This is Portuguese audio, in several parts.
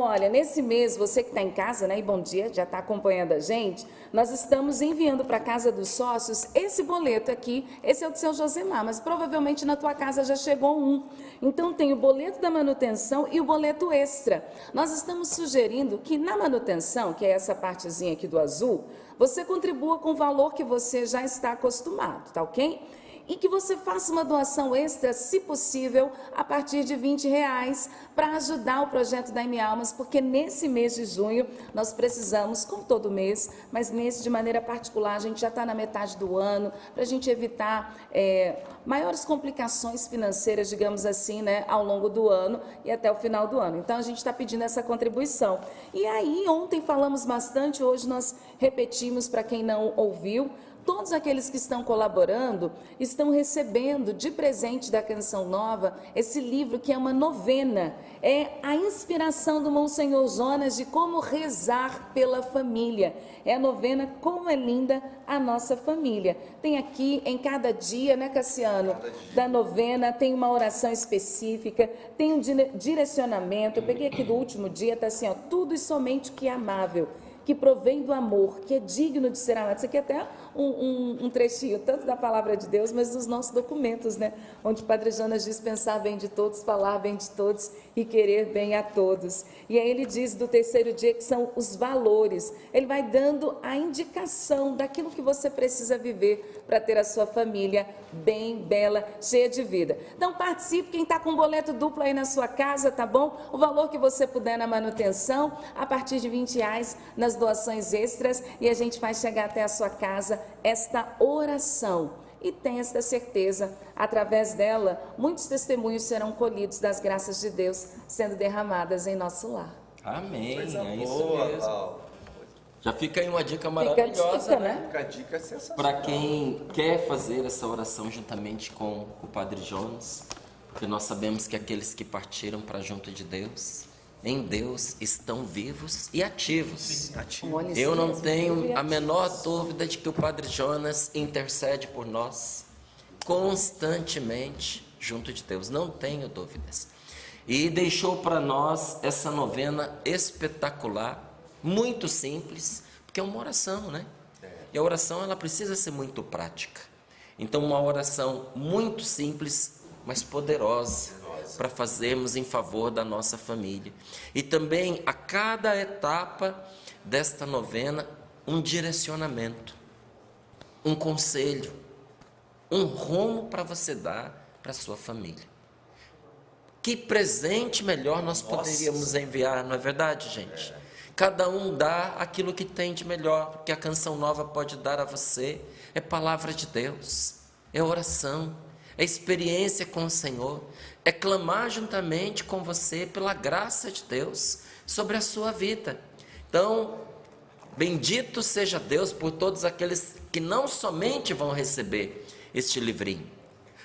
Olha, nesse mês, você que está em casa, né, e bom dia, já está acompanhando a gente, nós estamos enviando para a Casa dos Sócios esse boleto aqui, esse é o do seu Josemar, mas provavelmente na tua casa já chegou um. Então tem o boleto da manutenção e o boleto extra. Nós estamos sugerindo que na manutenção, que é essa partezinha aqui do azul, você contribua com o valor que você já está acostumado, tá ok? E que você faça uma doação extra, se possível, a partir de R$ 20, para ajudar o projeto da M Almas, porque nesse mês de junho nós precisamos, como todo mês, mas nesse de maneira particular, a gente já está na metade do ano, para a gente evitar maiores complicações financeiras, digamos assim, né, ao longo do ano e até o final do ano. Então a gente está pedindo essa contribuição. E aí, ontem falamos bastante, hoje nós repetimos para quem não ouviu. Todos aqueles que estão colaborando estão recebendo de presente da Canção Nova esse livro que é uma novena. É a inspiração do Monsenhor Jonas de como rezar pela família. É a novena Como é Linda a Nossa Família. Tem aqui em cada dia, né, Cassiano, da novena, tem uma oração específica, tem um direcionamento. Eu peguei aqui do último dia, está assim, ó, tudo e somente o que é amável, que provém do amor, que é digno de ser amado. Isso aqui é até um trechinho, tanto da palavra de Deus, mas dos nossos documentos, né? Onde o Padre Jonas diz pensar bem de todos, falar bem de todos e querer bem a todos. E aí ele diz do terceiro dia que são os valores. Ele vai dando a indicação daquilo que você precisa viver para ter a sua família bem, bela, cheia de vida. Então participe, quem está com boleto duplo aí na sua casa, tá bom? O valor que você puder na manutenção, a partir de R$ 20 nas doações extras, e a gente vai chegar até a sua casa esta oração. E tenha esta certeza, através dela, muitos testemunhos serão colhidos das graças de Deus sendo derramadas em nosso lar. Amém, Coisa é isso boa, mesmo. Val. Já fica aí uma dica Fica a maravilhosa, dica, né? Fica a dica sensacional. Para quem quer fazer essa oração juntamente com o Padre Jonas, porque nós sabemos que aqueles que partiram para junto de Deus, em Deus, estão vivos e ativos. Sim, ativo. Olha, Eu isso não mesmo, tenho vive a ativos. menor dúvida de que o Padre Jonas intercede por nós constantemente junto de Deus, não tenho dúvidas. E deixou para nós essa novena espetacular, muito simples, porque é uma oração, né? E a oração, ela precisa ser muito prática. Então, uma oração muito simples, mas poderosa, para fazermos em favor da nossa família. E também, a cada etapa desta novena, um direcionamento, um conselho, um rumo para você dar para a sua família. Que presente melhor nós poderíamos enviar, não é verdade, gente? Cada um dá aquilo que tem de melhor, que a Canção Nova pode dar a você. É palavra de Deus, é oração, é experiência com o Senhor, é clamar juntamente com você pela graça de Deus sobre a sua vida. Então, bendito seja Deus por todos aqueles que não somente vão receber este livrinho,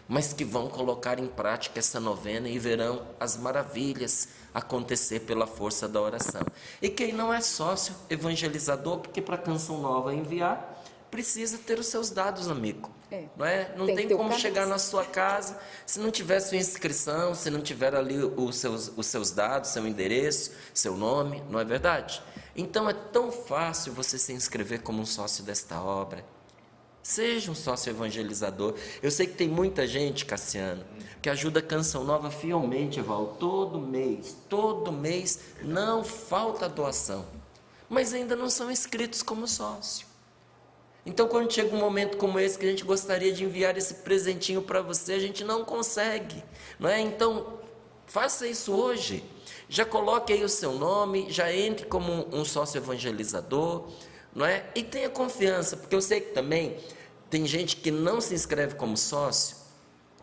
mas que vão colocar em prática essa novena e verão as maravilhas acontecer pela força da oração. E quem não é sócio evangelizador, porque para a Canção Nova enviar, precisa ter os seus dados, amigo. Não é? Não tem como chegar na sua casa se não tiver sua inscrição, se não tiver ali os seus dados, seu endereço, seu nome, não é verdade? Então é tão fácil você se inscrever como um sócio desta obra. Seja um sócio evangelizador. Eu sei que tem muita gente, Cassiano, que ajuda a Canção Nova fielmente, Val, todo mês, não falta doação, mas ainda não são inscritos como sócio. Então, quando chega um momento como esse, que a gente gostaria de enviar esse presentinho para você, a gente não consegue, não é? Então, faça isso hoje. Já coloque aí o seu nome, já entre como um sócio evangelizador, não é? E tenha confiança, porque eu sei que também tem gente que não se inscreve como sócio,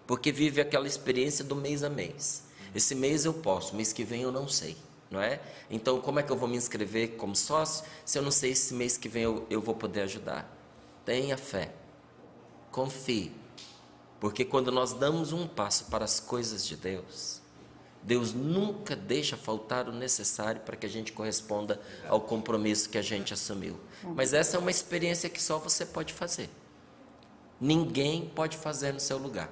porque vive aquela experiência do mês a mês. Esse mês eu posso, mês que vem eu não sei, não é? Então, como é que eu vou me inscrever como sócio, se eu não sei se mês que vem eu vou poder ajudar? Tenha fé, confie, porque quando nós damos um passo para as coisas de Deus, Deus nunca deixa faltar o necessário para que a gente corresponda ao compromisso que a gente assumiu. Mas essa é uma experiência que só você pode fazer. Ninguém pode fazer no seu lugar.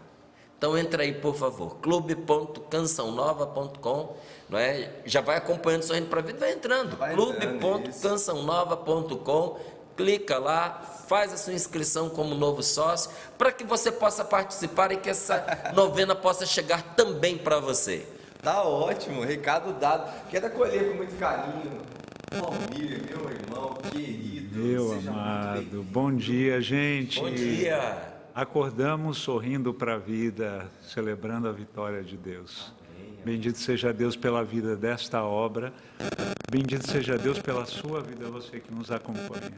Então entra aí, por favor, clube.cançãonova.com, não é? Já vai acompanhando Sorrindo para a Vida, vai entrando, clube.cançãonova.com, clica lá, faz a sua inscrição como novo sócio, para que você possa participar e que essa novena possa chegar também para você. Tá ótimo, recado dado. Quero acolher com muito carinho Valmir, meu irmão querido. Meu seja amado, bom dia, gente. Bom dia! Acordamos sorrindo para a vida, celebrando a vitória de Deus. Bendito seja Deus pela vida desta obra. Bendito seja Deus pela sua vida, você que nos acompanha.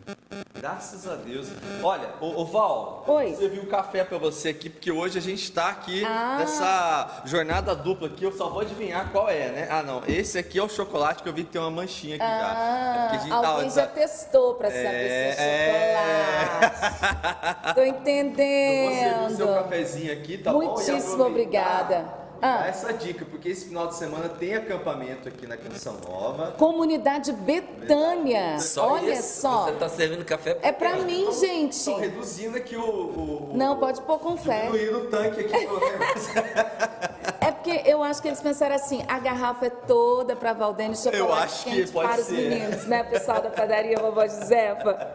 Graças a Deus. Olha, ô Val, Oi. você viu o café pra você aqui, porque hoje a gente tá aqui nessa jornada dupla aqui, eu só vou adivinhar qual é, né? Ah, não, esse aqui é o chocolate que eu vi que tem uma manchinha aqui já. É porque a gente Alguém já testou para saber se é chocolate. Tô entendendo. Você viu o seu cafezinho aqui, tá bom? Muitíssimo obrigada. Dá essa dica, porque esse final de semana tem acampamento aqui na Canção Nova. Comunidade Betânia. Olha isso? só. Você está servindo café? É pra mim, gente. Estão reduzindo aqui Não, pode pôr com fé. diminuindo o tanque aqui. É porque eu acho que eles pensaram assim, a garrafa é toda para Valdênio, chocolate acho que quente pode para os ser. meninos, né, pessoal da padaria Vovó Josefa?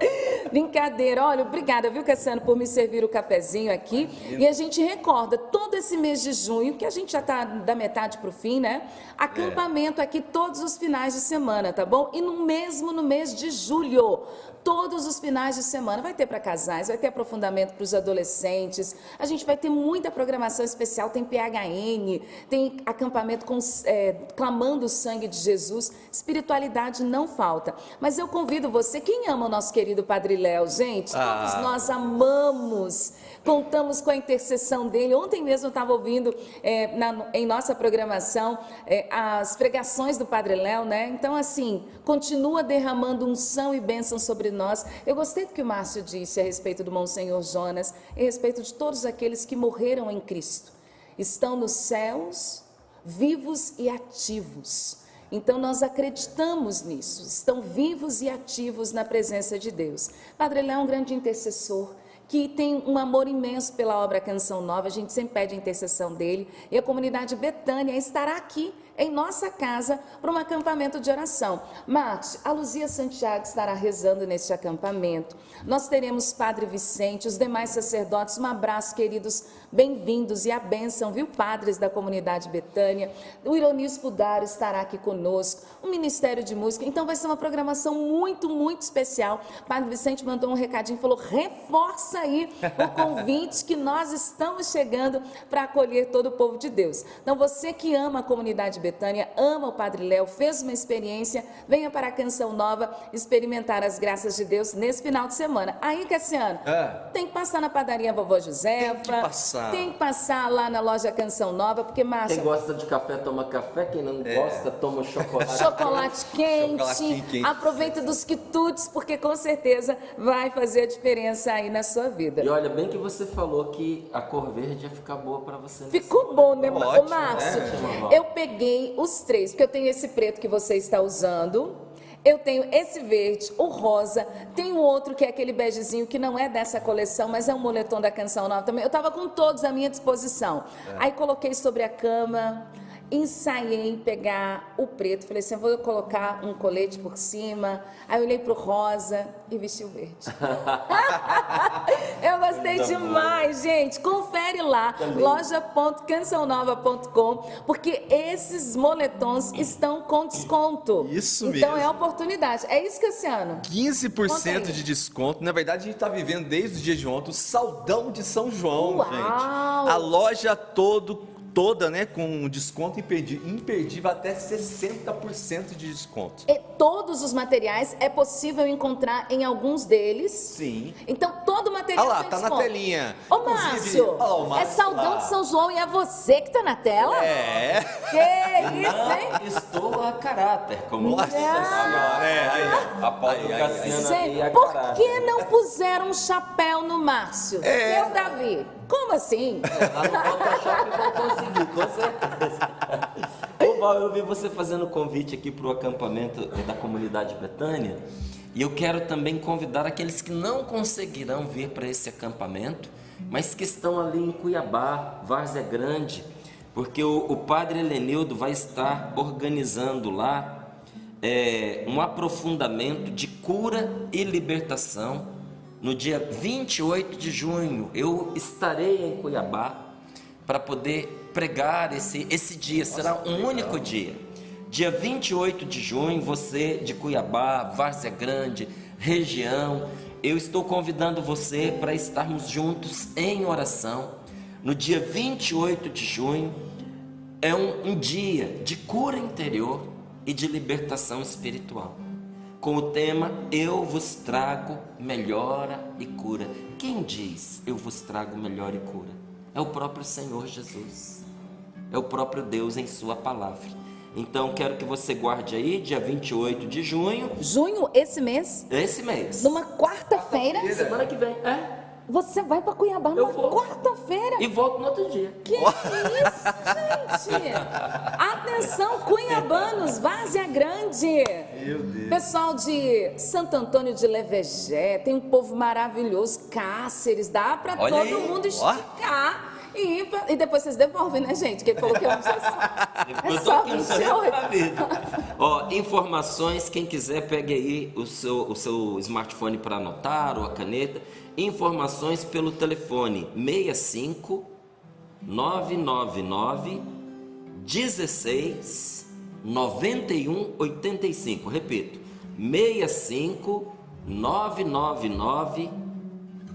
Brincadeira. Olha, obrigada, viu, Cassiano, por me servir o cafezinho aqui. E a gente recorda, todo esse mês de junho, que a gente já está da metade para o fim, né? Acampamento aqui todos os finais de semana, tá bom? E no mês de julho, todos os finais de semana. Vai ter para casais, vai ter aprofundamento para os adolescentes. A gente vai ter muita programação especial, tem PHN, tem acampamento clamando o sangue de Jesus. Espiritualidade não falta. Mas eu convido você, quem ama o nosso querido Padre Léo, gente? Todos nós amamos. Contamos com a intercessão dele. Ontem mesmo eu estava ouvindo em nossa programação as pregações do Padre Léo, né? Então, assim, continua derramando unção e bênção sobre nós. Eu gostei do que o Márcio disse a respeito do Monsenhor Jonas, a respeito de todos aqueles que morreram em Cristo. Estão nos céus, vivos e ativos. Então, nós acreditamos nisso. Estão vivos e ativos na presença de Deus. Padre Léo é um grande intercessor, que tem um amor imenso pela obra Canção Nova, a gente sempre pede a intercessão dele, e a comunidade Betânia estará aqui em nossa casa para um acampamento de oração. Márcio, a Luzia Santiago estará rezando neste acampamento, nós teremos Padre Vicente, os demais sacerdotes, um abraço, queridos, bem-vindos e a bênção, viu, padres da comunidade Betânia, o Ironis Pudaro estará aqui conosco, o Ministério de Música, então vai ser uma programação muito, muito especial. Padre Vicente mandou um recadinho, falou, reforça aí o convite que nós estamos chegando para acolher todo o povo de Deus. Então você que ama a comunidade Betânia, ama o Padre Léo, fez uma experiência, venha para a Canção Nova experimentar as graças de Deus nesse final de semana. Aí, Cassiano, tem que passar na padaria Vovó Josefa, tem que passar lá na loja Canção Nova, porque, Márcio... Quem gosta de café, toma café, quem não gosta, toma chocolate. Chocolate quente, aproveita dos quitutes, porque com certeza vai fazer a diferença aí na sua vida. E olha, bem que você falou que a cor verde ia ficar boa para você. Ficou bom, né, Ótimo, Márcio? né? Eu peguei os três, porque eu tenho esse preto que você está usando, eu tenho esse verde, o rosa, tem um outro que é aquele begezinho que não é dessa coleção, mas é um moletom da Canção Nova também. Eu estava com todos à minha disposição. Aí coloquei sobre a cama, ensaiei pegar o preto, falei assim, vou colocar um colete por cima, aí olhei pro rosa e vesti o verde. Eu gostei demais, gente, confere lá, loja.cançãonova.com, porque esses moletons estão com desconto. Isso então mesmo. é oportunidade, é isso, Cassiano? 15% de desconto. Na verdade, a gente está vivendo desde o dia de ontem o Saldão de São João, Uau! gente. A loja toda, né, com desconto imperdível até 60% de desconto. E todos os materiais é possível encontrar em alguns deles. Sim. Então todo o material Olha lá, tem tá na desconto. telinha. Ô, Inclusive, Márcio, olha lá o Márcio é Saldão lá. de São João e é você que tá na tela? É. Que isso, hein? Estou a caráter, como Nossa você sabe. aí. A Paulo Cassiano aqui Gente, a por caráter. que não puseram um chapéu no Márcio? Seu Davi, como assim? Lá no Photoshop vão conseguir, com certeza. Ô, Val, eu vi você fazendo convite aqui para o acampamento da comunidade Betânia, e eu quero também convidar aqueles que não conseguirão vir para esse acampamento, mas que estão ali em Cuiabá, Várzea Grande, porque o padre Helenildo vai estar organizando lá um aprofundamento de cura e libertação. No dia 28 de junho, eu estarei em Cuiabá para poder pregar esse dia. Será um único dia. Dia 28 de junho, você de Cuiabá, Várzea Grande, região, eu estou convidando você para estarmos juntos em oração. No dia 28 de junho, é um dia de cura interior e de libertação espiritual, com o tema Eu vos trago melhora e cura. Quem diz eu vos trago melhora e cura? É o próprio Senhor Jesus, é o próprio Deus em sua palavra. Então quero que você guarde aí, dia 28 de junho. Junho, esse mês? Esse mês. Numa quarta-feira? Semana que vem. Você vai para Cuiabá numa quarta-feira? E volto no outro dia. Que isso, gente? Atenção, cuiabanos, Várzea Grande. Meu Deus. Pessoal de Santo Antônio de Levegé, tem um povo maravilhoso, Cáceres, dá para todo aí. mundo esticar. E depois vocês devolvem, né, gente? Que ele falou que é um Eu tô aqui no celular pra ver. Ó, informações, quem quiser, pegue aí o seu smartphone para anotar ou a caneta. Informações pelo telefone 65 999 16 91 85. Repito, 65 999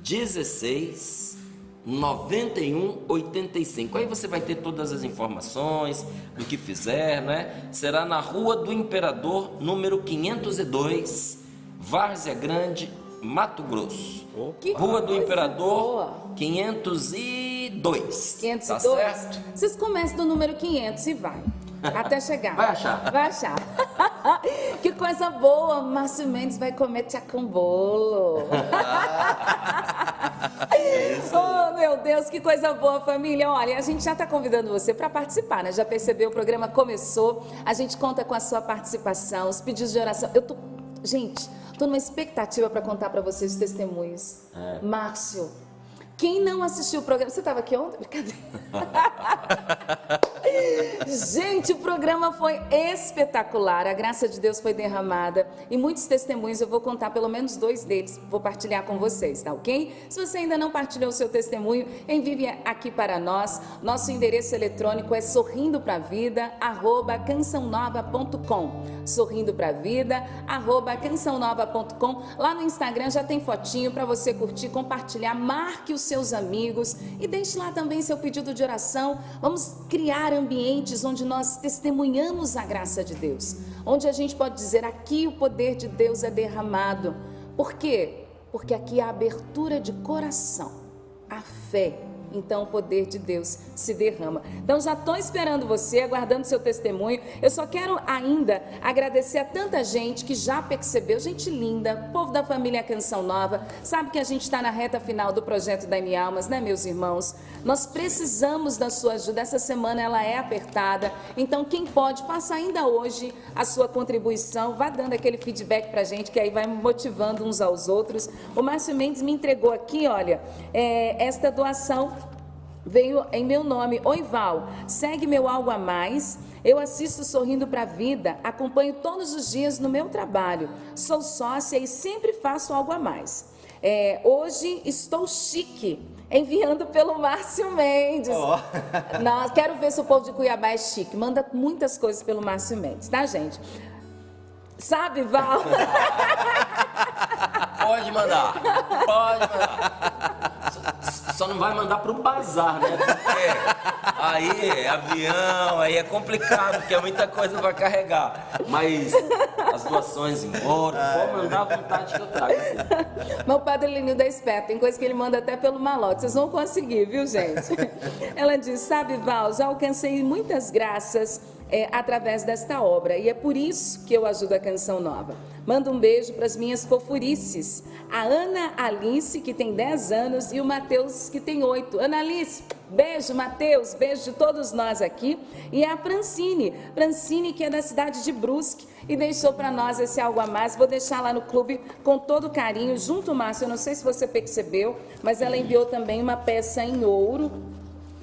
16 9185. Aí você vai ter todas as informações do que fizer, né? Será na Rua do Imperador, número 502, Várzea Grande, Mato Grosso. Rua do Imperador, 502. 502? Tá certo? Vocês começam do número 500 e vai. Até chegar. Vai achar. Vai achar. Que coisa boa. Márcio Mendes vai comer tchá com bolo. Oh, meu Deus, que coisa boa, família. Olha, a gente já está convidando você para participar, né? Já percebeu, o programa começou. A gente conta com a sua participação, os pedidos de oração. Gente, estou numa expectativa para contar para vocês os testemunhos. Márcio, quem não assistiu o programa... Você estava aqui ontem? Brincadeira. Gente, o programa foi espetacular, a graça de Deus foi derramada e muitos testemunhos, eu vou contar pelo menos 2 deles, vou partilhar com vocês, tá ok? Se você ainda não partilhou o seu testemunho, envie aqui para nós. Nosso endereço eletrônico é sorrindopravida@cançãonova.com, sorrindopravida@cançãonova.com. Lá no Instagram já tem fotinho para você curtir, compartilhar, marque os seus amigos e deixe lá também seu pedido de oração. Vamos criar ambientes onde nós testemunhamos a graça de Deus, onde a gente pode dizer, aqui o poder de Deus é derramado. Por quê? Porque aqui há abertura de coração, a fé. Então o poder de Deus se derrama. Então já estou esperando você, aguardando seu testemunho. Eu só quero ainda agradecer a tanta gente que já percebeu, gente linda, povo da família Canção Nova. Sabe que a gente está na reta final do projeto Dai-me Almas, né, meus irmãos? Nós precisamos da sua ajuda. Essa semana ela é apertada. Então quem pode, faça ainda hoje a sua contribuição. Vá dando aquele feedback pra gente, que aí vai motivando uns aos outros. O Márcio Mendes me entregou aqui, olha, esta doação veio em meu nome. Oi, Val, segue meu Algo a Mais. Eu assisto Sorrindo para a Vida, acompanho todos os dias no meu trabalho. Sou sócia e sempre faço algo a mais. Hoje estou chique, enviando pelo Márcio Mendes. Não, quero ver se o povo de Cuiabá é chique. Manda muitas coisas pelo Márcio Mendes, tá, gente? Sabe, Val? Pode mandar. Só não vai mandar pro bazar, né? Porque aí é avião, aí é complicado, porque é muita coisa para carregar. Mas as doações embora, pode mandar à vontade que eu trago. Assim. Mas o padre Helenildo é esperto, tem coisa que ele manda até pelo malote. Vocês vão conseguir, viu, gente? Ela diz, sabe, Val, já alcancei muitas graças através desta obra, e é por isso que eu ajudo a Canção Nova. Mando um beijo para as minhas fofurices, a Ana Alice, que tem 10 anos, e o Matheus, que tem 8. Ana Alice, Beijo, Mateus, beijo de todos nós aqui. E a Francine, que é da cidade de Brusque e deixou para nós esse algo a mais. Vou deixar lá no clube com todo carinho, junto, Márcio, eu não sei se você percebeu, mas ela enviou também uma peça em ouro.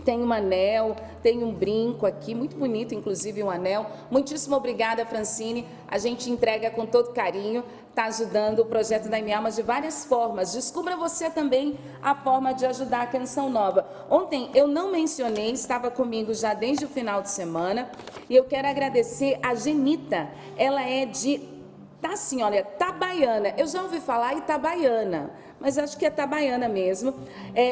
Tem um anel, tem um brinco aqui, muito bonito, inclusive um anel. Muitíssimo obrigada, Francine. A gente entrega com todo carinho, está ajudando o projeto da Almas de várias formas. Descubra você também a forma de ajudar a Canção Nova. Ontem eu não mencionei, estava comigo já desde o final de semana, e eu quero agradecer a Genita. Ela é de, tá assim, olha, Itabaiana. Eu já ouvi falar Itabaiana, mas acho que é Itabaiana mesmo.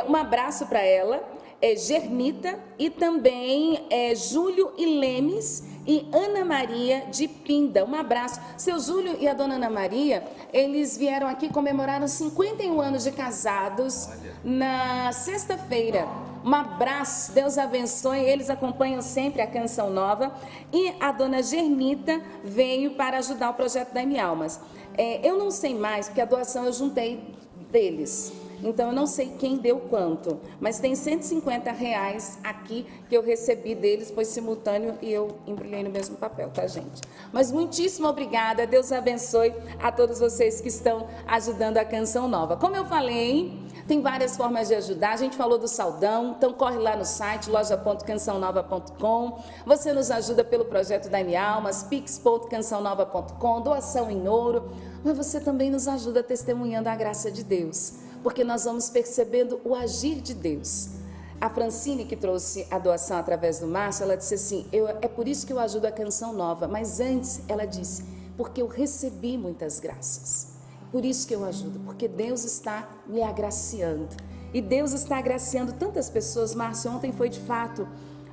Um abraço para ela. Gernita e também Júlio e Lemes e Ana Maria de Pinda. Um abraço. Seu Júlio e a dona Ana Maria, eles vieram aqui, comemoraram 51 anos de casados na sexta-feira. Um abraço, Deus abençoe, eles acompanham sempre a Canção Nova. E a dona Gernita veio para ajudar o projeto da Almas. Eu não sei mais, porque a doação eu juntei deles. Então, eu não sei quem deu quanto, mas tem R$150 aqui que eu recebi deles, foi simultâneo e eu embrulhei no mesmo papel, tá, gente? Mas muitíssimo obrigada, Deus abençoe a todos vocês que estão ajudando a Canção Nova. Como eu falei, tem várias formas de ajudar, a gente falou do saldão, então corre lá no site, loja.cançãonova.com, você nos ajuda pelo projeto da Almas, pix.cançãonova.com, doação em ouro, mas você também nos ajuda testemunhando a graça de Deus, porque nós vamos percebendo o agir de Deus. A Francine, que trouxe a doação através do Márcio, ela disse assim, é por isso que eu ajudo a Canção Nova, mas antes ela disse, porque eu recebi muitas graças, por isso que eu ajudo, porque Deus está me agraciando, e Deus está agraciando tantas pessoas. Márcio, ontem foi de fato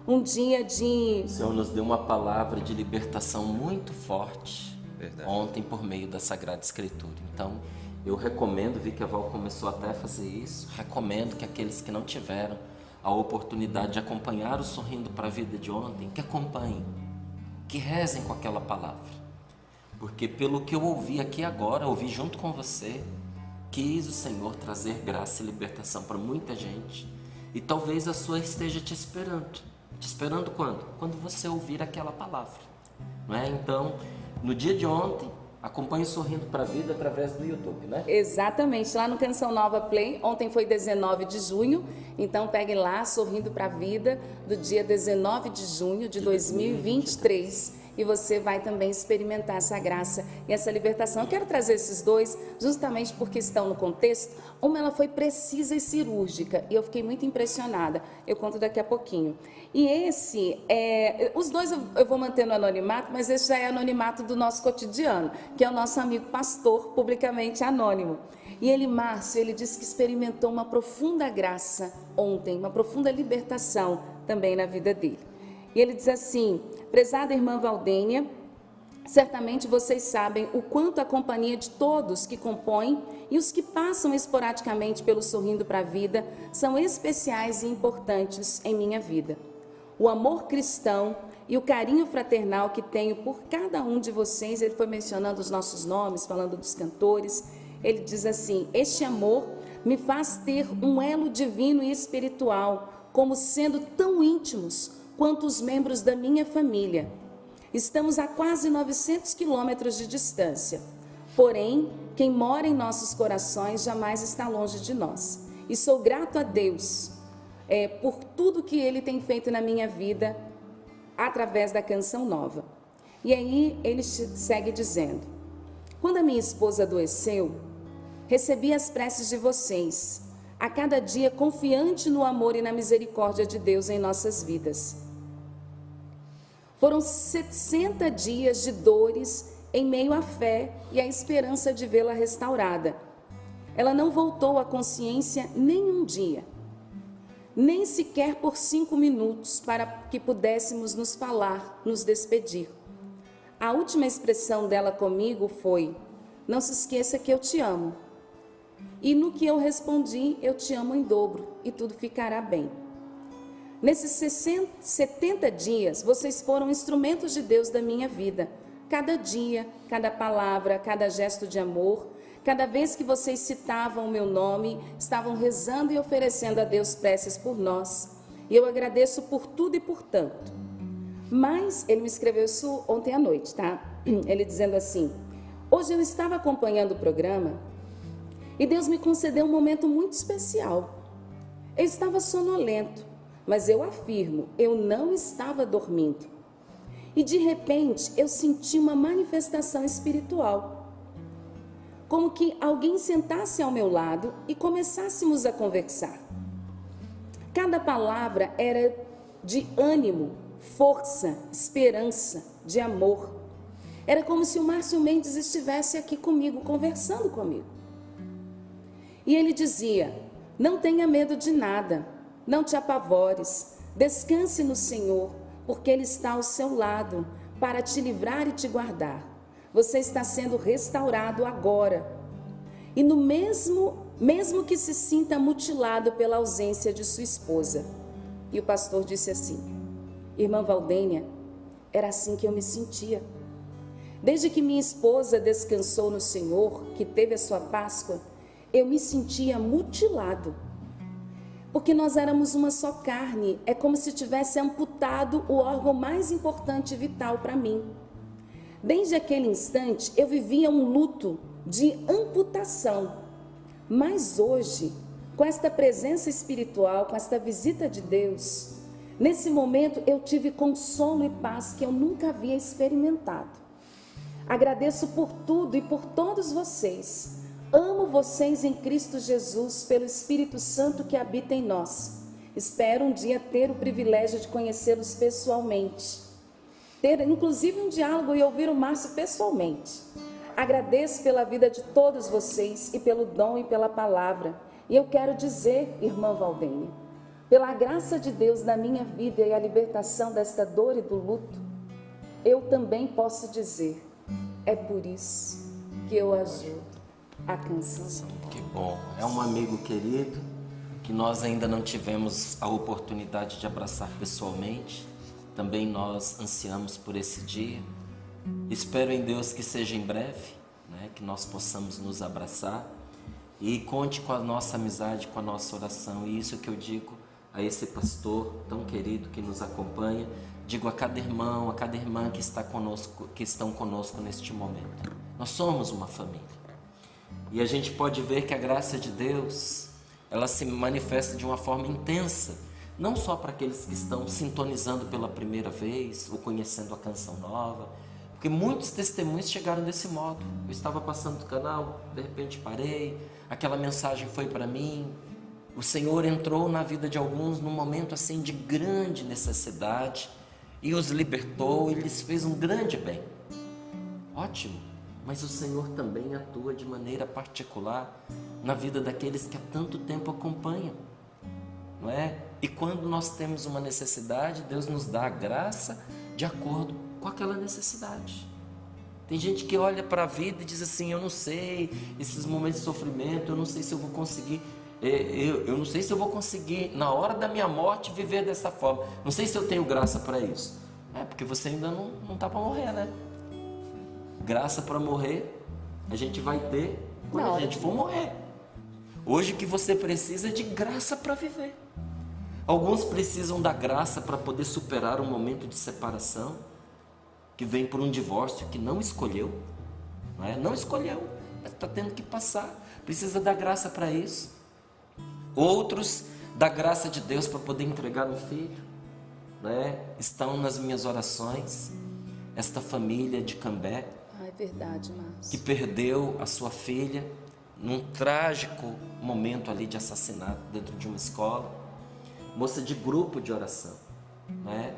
um dia de... O Senhor nos deu uma palavra de libertação muito forte. Verdade. Ontem por meio da Sagrada Escritura, então... Eu recomendo, vi que a Val começou até a fazer isso, recomendo que aqueles que não tiveram a oportunidade de acompanhar o Sorrindo para a Vida de ontem, que acompanhem, que rezem com aquela palavra. Porque pelo que eu ouvi aqui agora, ouvi junto com você, quis o Senhor trazer graça e libertação para muita gente. E talvez a sua esteja te esperando. Te esperando quando? Quando você ouvir aquela palavra. Não é? Então, no dia de ontem, acompanhe Sorrindo para a Vida através do YouTube, né? Exatamente, lá no Canção Nova Play, ontem foi 19 de junho, então pegue lá, Sorrindo para a Vida, do dia 19 de junho de 2023, e você vai também experimentar essa graça e essa libertação. Eu quero trazer esses dois justamente porque estão no contexto. Uma, ela foi precisa e cirúrgica, e eu fiquei muito impressionada, eu conto daqui a pouquinho. E esse, os dois eu vou manter no anonimato, mas esse já é anonimato do nosso cotidiano, que é o nosso amigo pastor, publicamente anônimo. E ele, Márcio, ele disse que experimentou uma profunda graça ontem, uma profunda libertação também na vida dele. E ele diz assim, prezada irmã Valdênia, certamente vocês sabem o quanto a companhia de todos que compõem e os que passam esporadicamente pelo Sorrindo para a Vida são especiais e importantes em minha vida. O amor cristão e o carinho fraternal que tenho por cada um de vocês, ele foi mencionando os nossos nomes, falando dos cantores, ele diz assim, este amor me faz ter um elo divino e espiritual, como sendo tão íntimos quanto os membros da minha família. Estamos a quase 900 quilômetros de distância, porém, quem mora em nossos corações jamais está longe de nós. E sou grato a Deus por tudo que Ele tem feito na minha vida através da Canção Nova. E aí ele segue dizendo, quando a minha esposa adoeceu, recebi as preces de vocês, a cada dia confiante no amor e na misericórdia de Deus em nossas vidas. Foram 60 dias de dores em meio à fé e à esperança de vê-la restaurada. Ela não voltou à consciência nem um dia, nem sequer por 5 minutos para que pudéssemos nos falar, nos despedir. A última expressão dela comigo foi, não se esqueça que eu te amo. E no que eu respondi, eu te amo em dobro e tudo ficará bem. Nesses 70 dias, vocês foram instrumentos de Deus da minha vida. Cada dia, cada palavra, cada gesto de amor, cada vez que vocês citavam o meu nome, estavam rezando e oferecendo a Deus preces por nós. E eu agradeço por tudo e por tanto. Mas ele me escreveu isso ontem à noite, tá? Ele dizendo assim: hoje eu estava acompanhando o programa e Deus me concedeu um momento muito especial. Eu estava sonolento, mas eu afirmo, eu não estava dormindo. E de repente eu senti uma manifestação espiritual. Como que alguém sentasse ao meu lado e começássemos a conversar. Cada palavra era de ânimo, força, esperança, de amor. Era como se o Márcio Mendes estivesse aqui comigo, conversando comigo. E ele dizia: não tenha medo de nada, não te apavores, descanse no Senhor, porque Ele está ao seu lado para te livrar e te guardar. Você está sendo restaurado agora. E no mesmo que se sinta mutilado pela ausência de sua esposa. E o pastor disse assim: irmã Valdênia, era assim que eu me sentia. Desde que minha esposa descansou no Senhor, que teve a sua Páscoa, eu me sentia mutilado. Porque nós éramos uma só carne, é como se tivesse amputado o órgão mais importante e vital para mim. Desde aquele instante, eu vivia um luto de amputação. Mas hoje, com esta presença espiritual, com esta visita de Deus, nesse momento eu tive consolo e paz que eu nunca havia experimentado. Agradeço por tudo e por todos vocês. Amo vocês em Cristo Jesus, pelo Espírito Santo que habita em nós. Espero um dia ter o privilégio de conhecê-los pessoalmente. Ter inclusive um diálogo e ouvir o Márcio pessoalmente. Agradeço pela vida de todos vocês e pelo dom e pela palavra. E eu quero dizer, irmã Valdênia, pela graça de Deus na minha vida e a libertação desta dor e do luto, eu também posso dizer, é por isso que eu ajudo a canção. Que bom, é um amigo querido que nós ainda não tivemos a oportunidade de abraçar pessoalmente. Também nós ansiamos por esse dia. Espero em Deus que seja em breve, né, que nós possamos nos abraçar e conte com a nossa amizade, com a nossa oração. E isso que eu digo a esse pastor tão querido que nos acompanha, digo a cada irmão, a cada irmã que está conosco, que estão conosco neste momento. Nós somos uma família. E a gente pode ver que a graça de Deus, ela se manifesta de uma forma intensa, não só para aqueles que estão sintonizando pela primeira vez ou conhecendo a canção nova, porque muitos testemunhos chegaram desse modo. Eu estava passando do canal, de repente parei, aquela mensagem foi para mim. O Senhor entrou na vida de alguns num momento assim de grande necessidade e os libertou e lhes fez um grande bem. Ótimo. Mas o Senhor também atua de maneira particular na vida daqueles que há tanto tempo acompanham, não é? E quando nós temos uma necessidade, Deus nos dá a graça de acordo com aquela necessidade. Tem gente que olha para a vida e diz assim: eu não sei, esses momentos de sofrimento, eu não sei se eu vou conseguir, eu não sei se eu vou conseguir na hora da minha morte viver dessa forma, não sei se eu tenho graça para isso. É porque você ainda não está para morrer, né? Graça para morrer, a gente vai ter quando a gente for morrer. Hoje o que você precisa é de graça para viver. Alguns precisam da graça para poder superar um momento de separação, que vem por um divórcio que não escolheu, não é? Não escolheu, mas está tendo que passar. Precisa da graça para isso. Outros, da graça de Deus para poder entregar um filho, né? Estão nas minhas orações. Esta família de Cambé, Verdade, Márcio, que perdeu a sua filha num trágico momento ali de assassinato dentro de uma escola, moça de grupo de oração, né?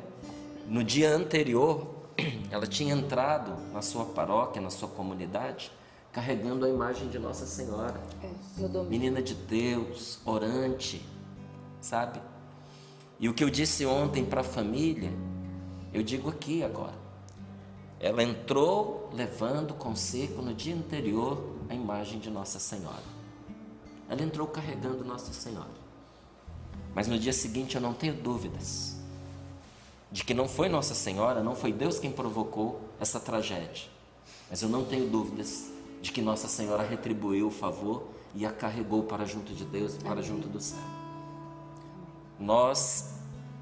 No dia anterior, ela tinha entrado na sua paróquia, na sua comunidade, carregando a imagem de Nossa Senhora, no domingo. Menina de Deus, orante, sabe? E o que eu disse ontem para a família, eu digo aqui agora. Ela entrou levando consigo no dia anterior a imagem de Nossa Senhora. Ela entrou carregando Nossa Senhora. Mas no dia seguinte eu não tenho dúvidas de que não foi Nossa Senhora, não foi Deus quem provocou essa tragédia. Mas eu não tenho dúvidas de que Nossa Senhora retribuiu o favor e a carregou para junto de Deus, para junto do céu. Nós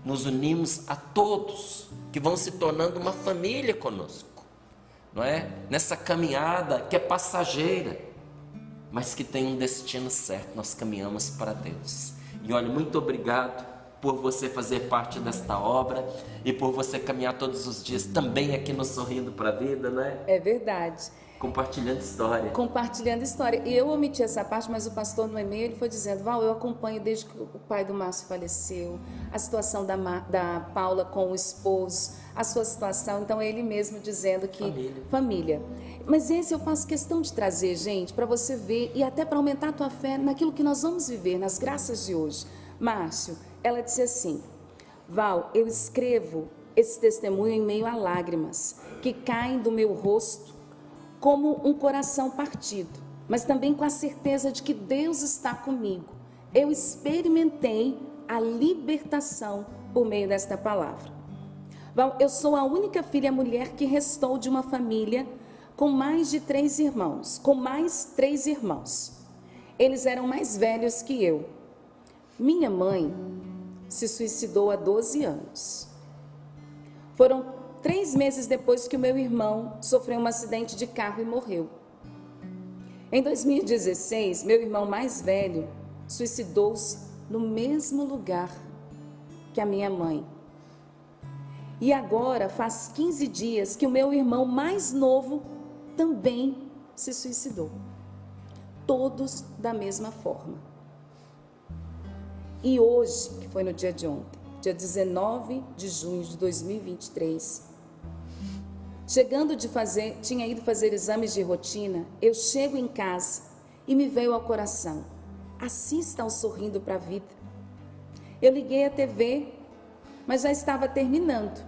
nos unimos a todos que vão se tornando uma família conosco, não é? Nessa caminhada que é passageira, mas que tem um destino certo. Nós caminhamos para Deus. E olha, muito obrigado por você fazer parte desta obra e por você caminhar todos os dias também aqui no Sorrindo para a Vida, né? É verdade. Compartilhando história. Compartilhando história. E eu omiti essa parte, mas o pastor no e-mail ele foi dizendo: Val, eu acompanho desde que o pai do Márcio faleceu, a situação da Paula com o esposo, a sua situação. Então, ele mesmo dizendo que... Família. Mas esse eu faço questão de trazer, gente, para você ver e até para aumentar a tua fé naquilo que nós vamos viver, nas graças de hoje. Márcio, ela disse assim: Val, eu escrevo esse testemunho em meio a lágrimas que caem do meu rosto como um coração partido, mas também com a certeza de que Deus está comigo. Eu experimentei a libertação por meio desta palavra. Val, eu sou a única filha mulher que restou de uma família com mais 3 irmãos. Eles eram mais velhos que eu. Minha mãe se suicidou há 12 anos. Foram 3 meses depois que o meu irmão sofreu um acidente de carro e morreu. Em 2016, meu irmão mais velho suicidou-se no mesmo lugar que a minha mãe. E agora faz 15 dias que o meu irmão mais novo também se suicidou. Todos da mesma forma. E hoje, que foi no dia de ontem, dia 19 de junho de 2023, tinha ido fazer exames de rotina, eu chego em casa e me veio ao coração: assista ao Sorrindo para a Vida. Eu liguei a TV, mas já estava terminando.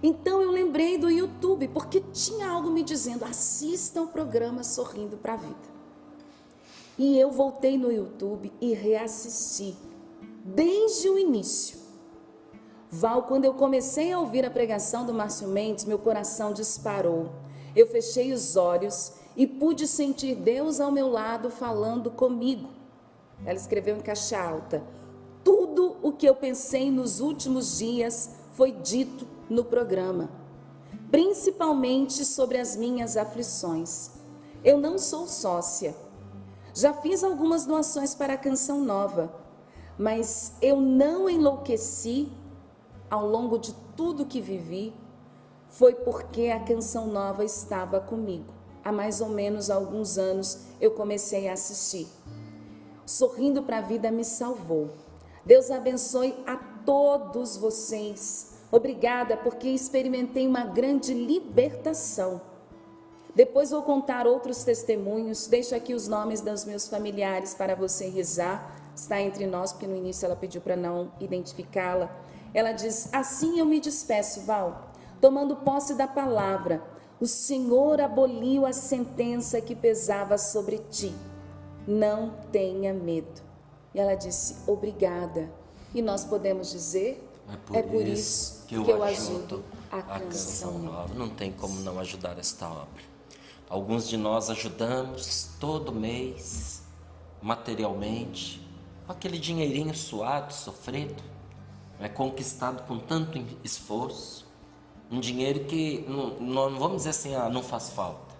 Então eu lembrei do YouTube, porque tinha algo me dizendo: assista ao programa Sorrindo para a Vida. E eu voltei no YouTube e reassisti, desde o início. Val, quando eu comecei a ouvir a pregação do Márcio Mendes, meu coração disparou. Eu fechei os olhos e pude sentir Deus ao meu lado falando comigo. Ela escreveu em caixa alta: tudo o que eu pensei nos últimos dias foi dito no programa, principalmente sobre as minhas aflições. Eu não sou sócia. Já fiz algumas doações para a Canção Nova, mas eu não enlouqueci ao longo de tudo que vivi. Foi porque a Canção Nova estava comigo. Há mais ou menos alguns anos eu comecei a assistir. Sorrindo para a Vida me salvou. Deus abençoe a todos vocês. Obrigada, porque experimentei uma grande libertação. Depois vou contar outros testemunhos. Deixo aqui os nomes dos meus familiares para você rezar. Está entre nós, porque no início ela pediu para não identificá-la. Ela diz: assim eu me despeço, Val, tomando posse da palavra. O Senhor aboliu a sentença que pesava sobre ti. Não tenha medo. E ela disse: obrigada. E nós podemos dizer: é por isso que eu ajudo a Canção Nova. Não tem como não ajudar esta obra. Alguns de nós ajudamos todo mês, materialmente, com aquele dinheirinho suado, sofrido, conquistado com tanto esforço, um dinheiro que não vamos dizer assim: não faz falta.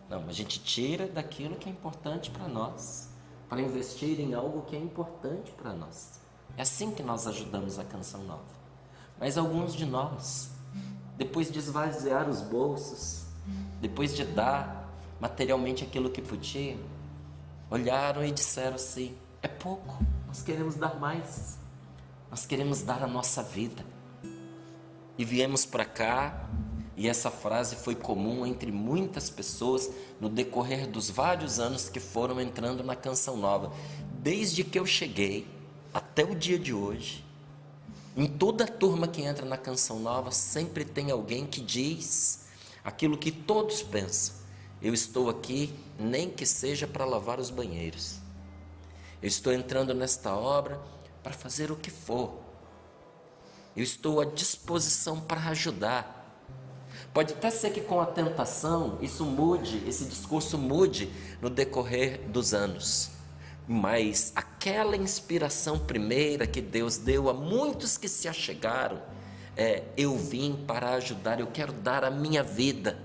Não, a gente tira daquilo que é importante para nós, para investir em algo que é importante para nós. É assim que nós ajudamos a Canção Nova. Mas alguns de nós, depois de esvaziar os bolsos, depois de dar materialmente aquilo que podia, olharam e disseram assim: é pouco, nós queremos dar mais. Nós queremos dar a nossa vida. E viemos para cá, e essa frase foi comum entre muitas pessoas no decorrer dos vários anos que foram entrando na Canção Nova. Desde que eu cheguei até o dia de hoje, em toda a turma que entra na Canção Nova, sempre tem alguém que diz aquilo que todos pensam: eu estou aqui nem que seja para lavar os banheiros. Eu estou entrando nesta obra para fazer o que for. Eu estou à disposição para ajudar. Pode até ser que com a tentação isso mude, esse discurso mude no decorrer dos anos. Mas aquela inspiração primeira que Deus deu a muitos que se achegaram, eu vim para ajudar, eu quero dar a minha vida,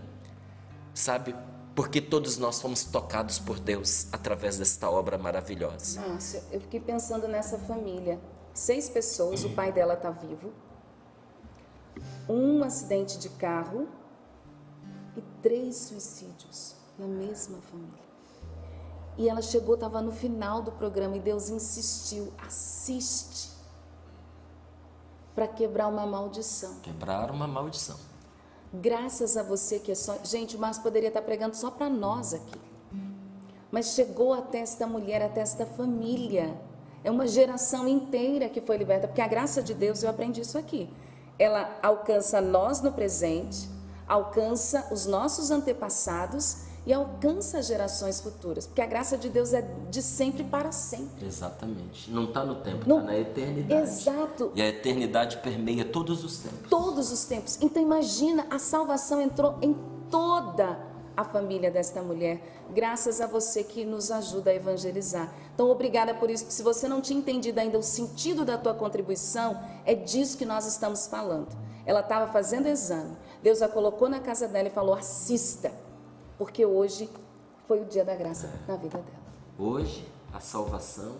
sabe? Porque todos nós fomos tocados por Deus através desta obra maravilhosa. Márcio, eu fiquei pensando nessa família. 6 pessoas, o pai dela está vivo, um acidente de carro e 3 suicídios na mesma família. E ela chegou, estava no final do programa e Deus insistiu, assiste, para quebrar uma maldição. Quebrar uma maldição. Graças a você que é só... Gente, o Márcio poderia estar pregando só para nós aqui. Mas chegou até esta mulher, até esta família. É uma geração inteira que foi liberta. Porque a graça de Deus, eu aprendi isso aqui. Ela alcança nós no presente, alcança os nossos antepassados e alcança gerações futuras. Porque a graça de Deus é de sempre para sempre. Exatamente. Não está no tempo, Não, está na eternidade. Exato. E a eternidade permeia todos os tempos. Todos os tempos. Então imagina, a salvação entrou em toda a família desta mulher, graças a você que nos ajuda a evangelizar. Então obrigada por isso, porque se você não tinha entendido ainda o sentido da tua contribuição, é disso que nós estamos falando. Ela estava fazendo exame, Deus a colocou na casa dela e falou, assista, porque hoje foi o dia da graça na vida dela. Hoje a salvação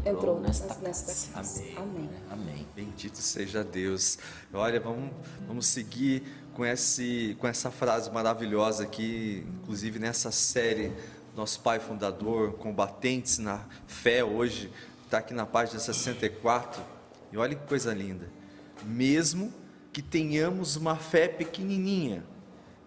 entrou nesta casa. Amém. Amém. Amém. Bendito seja Deus. Olha, vamos seguir com essa frase maravilhosa aqui, inclusive nessa série, nosso pai fundador, Combatentes na Fé, hoje, está aqui na página 64, e olha que coisa linda. Mesmo que tenhamos uma fé pequenininha,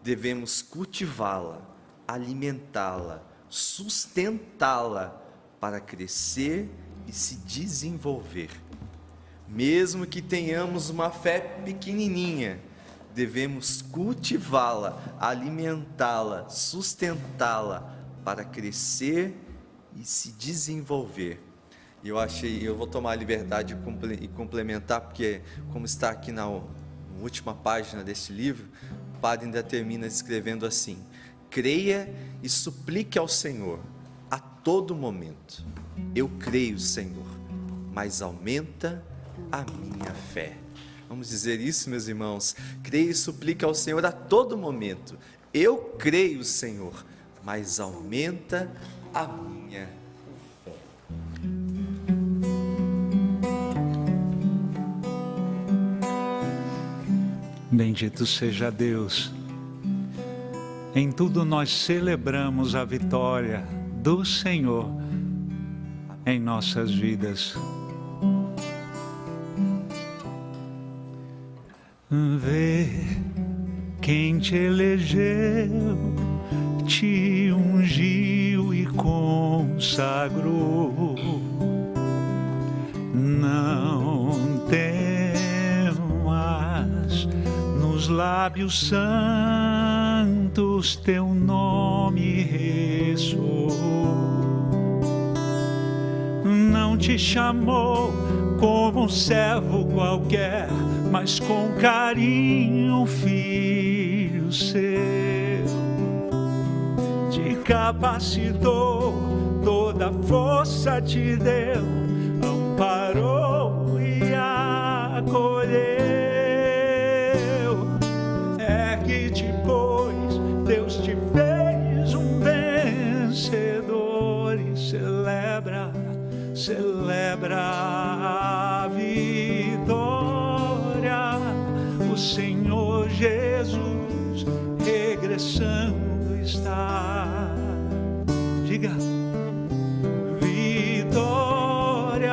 devemos cultivá-la, alimentá-la, sustentá-la, para crescer e se desenvolver. Mesmo que tenhamos uma fé pequenininha, devemos cultivá-la, alimentá-la, sustentá-la para crescer e se desenvolver. Eu vou tomar a liberdade e complementar, porque como está aqui na última página deste livro, o padre ainda termina escrevendo assim: creia e suplique ao Senhor a todo momento. Eu creio, Senhor, mas aumenta a minha fé. Vamos dizer isso, meus irmãos? Creia e suplique ao Senhor a todo momento. Eu creio, Senhor, mas aumenta a minha fé. Bendito seja Deus. Em tudo nós celebramos a vitória do Senhor em nossas vidas. Vê quem te elegeu, te ungiu e consagrou. Não temas, nos lábios santos teu nome ressoou. Não te chamou como um servo qualquer, mas com carinho filho seu. Te capacitou, toda força te deu, amparou e acolheu. Ergue-te, pois, Deus te fez um vencedor e celebra a vitória. O Senhor Jesus regressando está. Diga: vitória,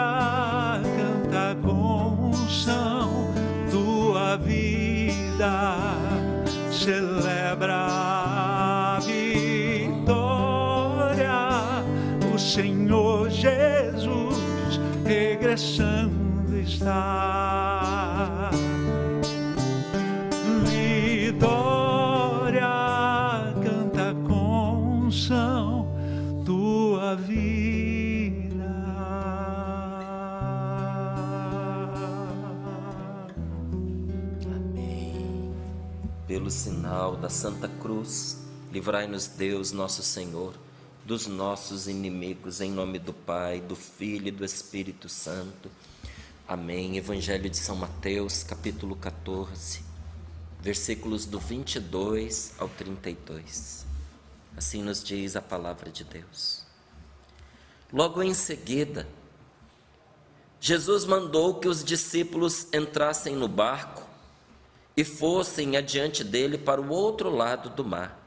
canta com unção, tua vida celebra a vitória. O Senhor Jesus regressando está. Vitória, canta com unção, tua vida. Amém. Pelo sinal da Santa Cruz, livrai-nos Deus, nosso Senhor, dos nossos inimigos, em nome do Pai, do Filho e do Espírito Santo. Amém. Evangelho de São Mateus, capítulo 14, versículos do 22 ao 32. Assim nos diz a palavra de Deus. Logo em seguida, Jesus mandou que os discípulos entrassem no barco e fossem adiante dele para o outro lado do mar,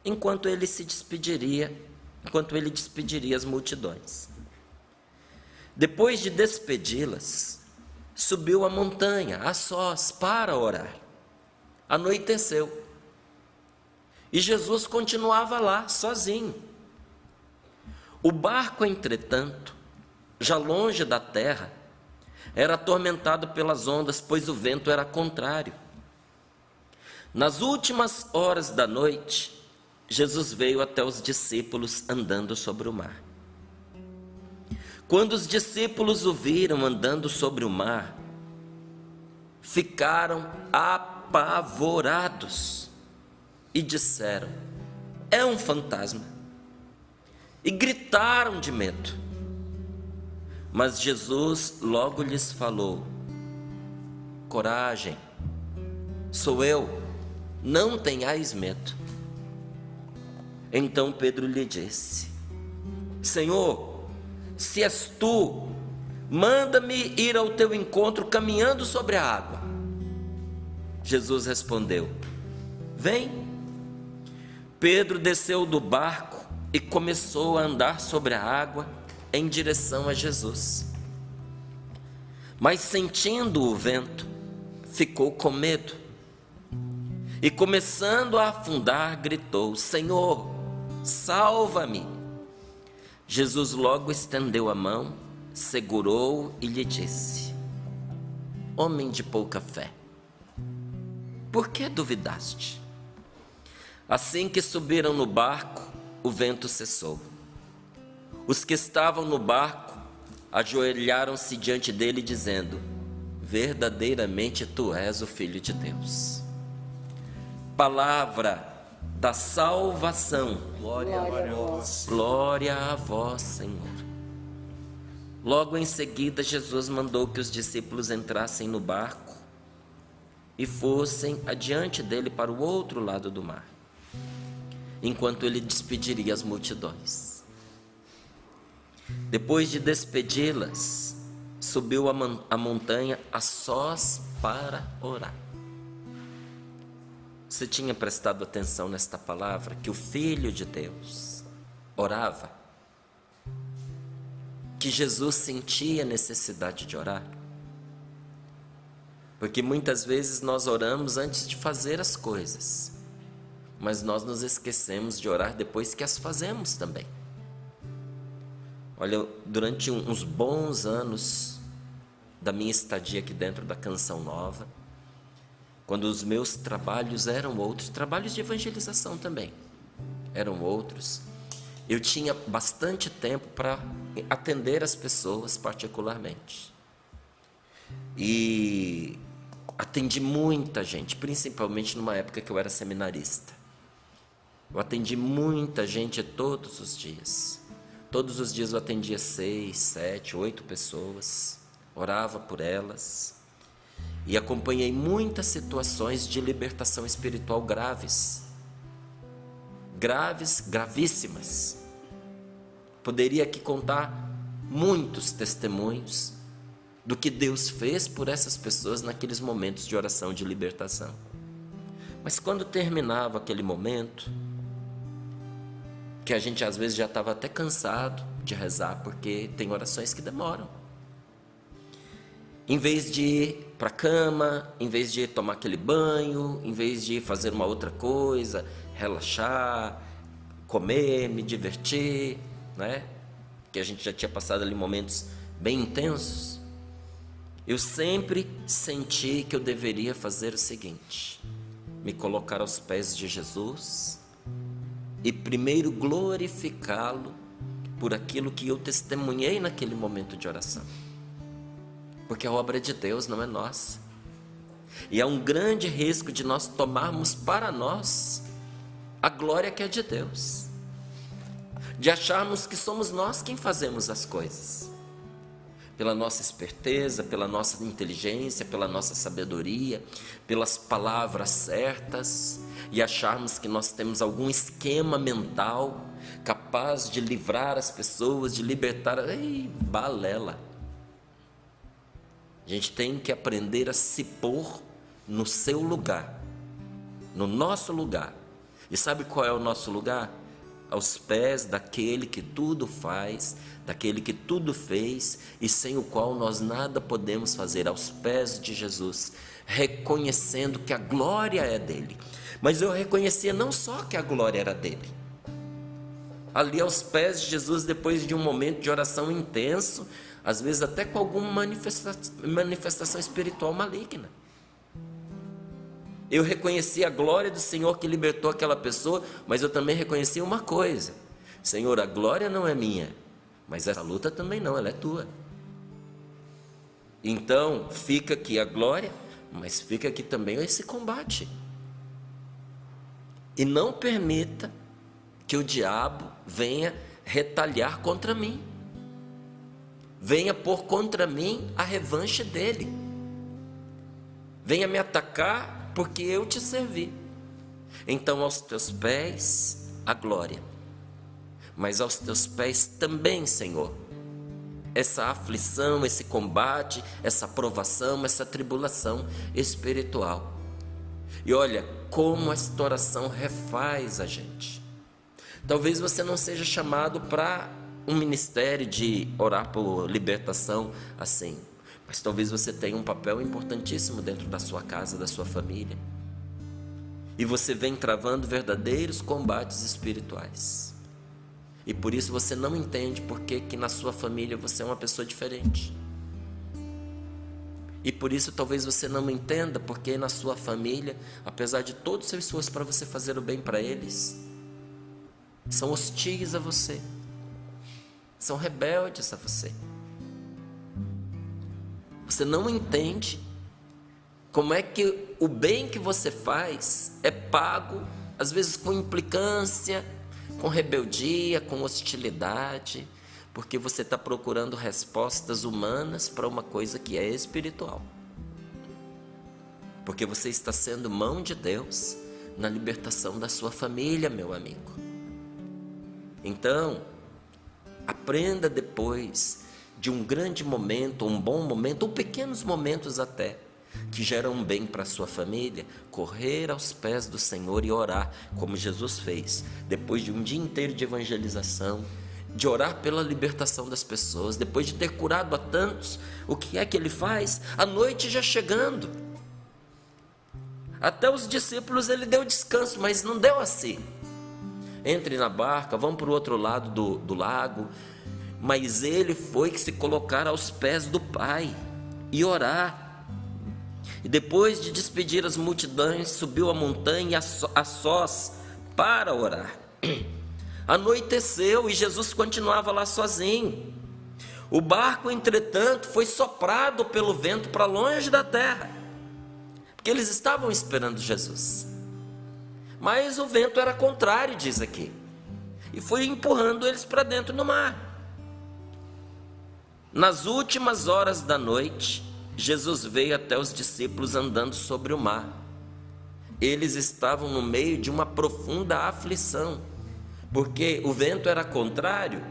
enquanto ele despediria as multidões. Depois de despedi-las, subiu a montanha a sós para orar. Anoiteceu e Jesus continuava lá sozinho. O barco, entretanto, já longe da terra, era atormentado pelas ondas, pois o vento era contrário. Nas últimas horas da noite, Jesus veio até os discípulos andando sobre o mar. Quando os discípulos o viram andando sobre o mar, ficaram apavorados e disseram: é um fantasma, e gritaram de medo. Mas Jesus logo lhes falou: coragem, sou eu, não tenhais medo. Então Pedro lhe disse: Senhor, se és tu, manda-me ir ao teu encontro caminhando sobre a água. Jesus respondeu: vem. Pedro desceu do barco e começou a andar sobre a água em direção a Jesus. Mas sentindo o vento, ficou com medo e, começando a afundar, gritou: Senhor, salva-me. Jesus logo estendeu a mão, segurou-o e lhe disse: homem de pouca fé, por que duvidaste? Assim que subiram no barco, o vento cessou. Os que estavam no barco ajoelharam-se diante dele, dizendo: verdadeiramente tu és o Filho de Deus. Palavra da salvação. Glória a vós. Glória a vós, Senhor. Logo em seguida, Jesus mandou que os discípulos entrassem no barco e fossem adiante dele para o outro lado do mar, enquanto ele despediria as multidões. Depois de despedi-las, subiu a montanha a sós para orar. Você tinha prestado atenção nesta palavra, que o Filho de Deus orava? Que Jesus sentia necessidade de orar? Porque muitas vezes nós oramos antes de fazer as coisas, mas nós nos esquecemos de orar depois que as fazemos também. Olha, durante uns bons anos da minha estadia aqui dentro da Canção Nova, quando os meus trabalhos eram outros, trabalhos de evangelização também eram outros, eu tinha bastante tempo para atender as pessoas particularmente. E atendi muita gente, principalmente numa época que eu era seminarista. Eu atendi muita gente todos os dias. Todos os dias eu atendia 6, 7, 8 pessoas, orava por elas e acompanhei muitas situações de libertação espiritual gravíssimas. Poderia aqui contar muitos testemunhos do que Deus fez por essas pessoas naqueles momentos de oração de libertação. Mas quando terminava aquele momento, que a gente às vezes já estava até cansado de rezar, porque tem orações que demoram. Em vez de ir para a cama, em vez de tomar aquele banho, em vez de fazer uma outra coisa, relaxar, comer, me divertir, né? Que a gente já tinha passado ali momentos bem intensos, eu sempre senti que eu deveria fazer o seguinte: me colocar aos pés de Jesus e primeiro glorificá-lo por aquilo que eu testemunhei naquele momento de oração. Porque a obra é de Deus, não é nossa. E há um grande risco de nós tomarmos para nós a glória que é de Deus. de acharmos que somos nós quem fazemos as coisas, pela nossa esperteza, pela nossa inteligência, pela nossa sabedoria, pelas palavras certas, e acharmos que nós temos algum esquema mental capaz de livrar as pessoas, de libertar. Ei, balela! A gente tem que aprender a se pôr no seu lugar, no nosso lugar. E sabe qual é o nosso lugar? Aos pés daquele que tudo faz, daquele que tudo fez e sem o qual nós nada podemos fazer, aos pés de Jesus, reconhecendo que a glória é dele. Mas eu reconhecia não só que a glória era dele. Ali aos pés de Jesus, depois de um momento de oração intenso, às vezes até com alguma manifestação espiritual maligna, eu reconheci a glória do Senhor que libertou aquela pessoa, mas eu também reconheci uma coisa: Senhor, a glória não é minha, mas essa luta também não, ela é tua. Então fica aqui a glória, mas fica aqui também esse combate. E não permita que o diabo venha retalhar contra mim, venha pôr contra mim a revanche dele, venha me atacar porque eu te servi. Então aos teus pés a glória, mas aos teus pés também, Senhor, essa aflição, esse combate, essa provação, essa tribulação espiritual. E olha como esta oração refaz a gente. Talvez você não seja chamado para um ministério de orar por libertação assim, mas talvez você tenha um papel importantíssimo dentro da sua casa, da sua família. E você vem travando verdadeiros combates espirituais. E por isso você não entende por que na sua família você é uma pessoa diferente. E por isso talvez você não entenda porque na sua família, apesar de todo o seu esforço para você fazer o bem para eles, são hostis a você, são rebeldes a você. Você não entende como é que o bem que você faz é pago, às vezes com implicância, com rebeldia, com hostilidade, porque você está procurando respostas humanas para uma coisa que é espiritual. Porque você está sendo mão de Deus na libertação da sua família, meu amigo. Então, aprenda depois de um grande momento, um bom momento, ou pequenos momentos até, que geram bem para a sua família, correr aos pés do Senhor e orar, como Jesus fez, depois de um dia inteiro de evangelização, de orar pela libertação das pessoas, depois de ter curado a tantos. O que é que ele faz? A noite já chegando, até os discípulos ele deu descanso, mas não deu assim. Entre na barca, vamos para o outro lado do lago. Mas ele foi que se colocar aos pés do Pai e orar. E depois de despedir as multidões, subiu a montanha a sós para orar. Anoiteceu e Jesus continuava lá sozinho. O barco, entretanto, foi soprado pelo vento para longe da terra, porque eles estavam esperando Jesus. Mas o vento era contrário, diz aqui, e foi empurrando eles para dentro do mar. Nas últimas horas da noite, Jesus veio até os discípulos andando sobre o mar. Eles estavam no meio de uma profunda aflição, porque o vento era contrário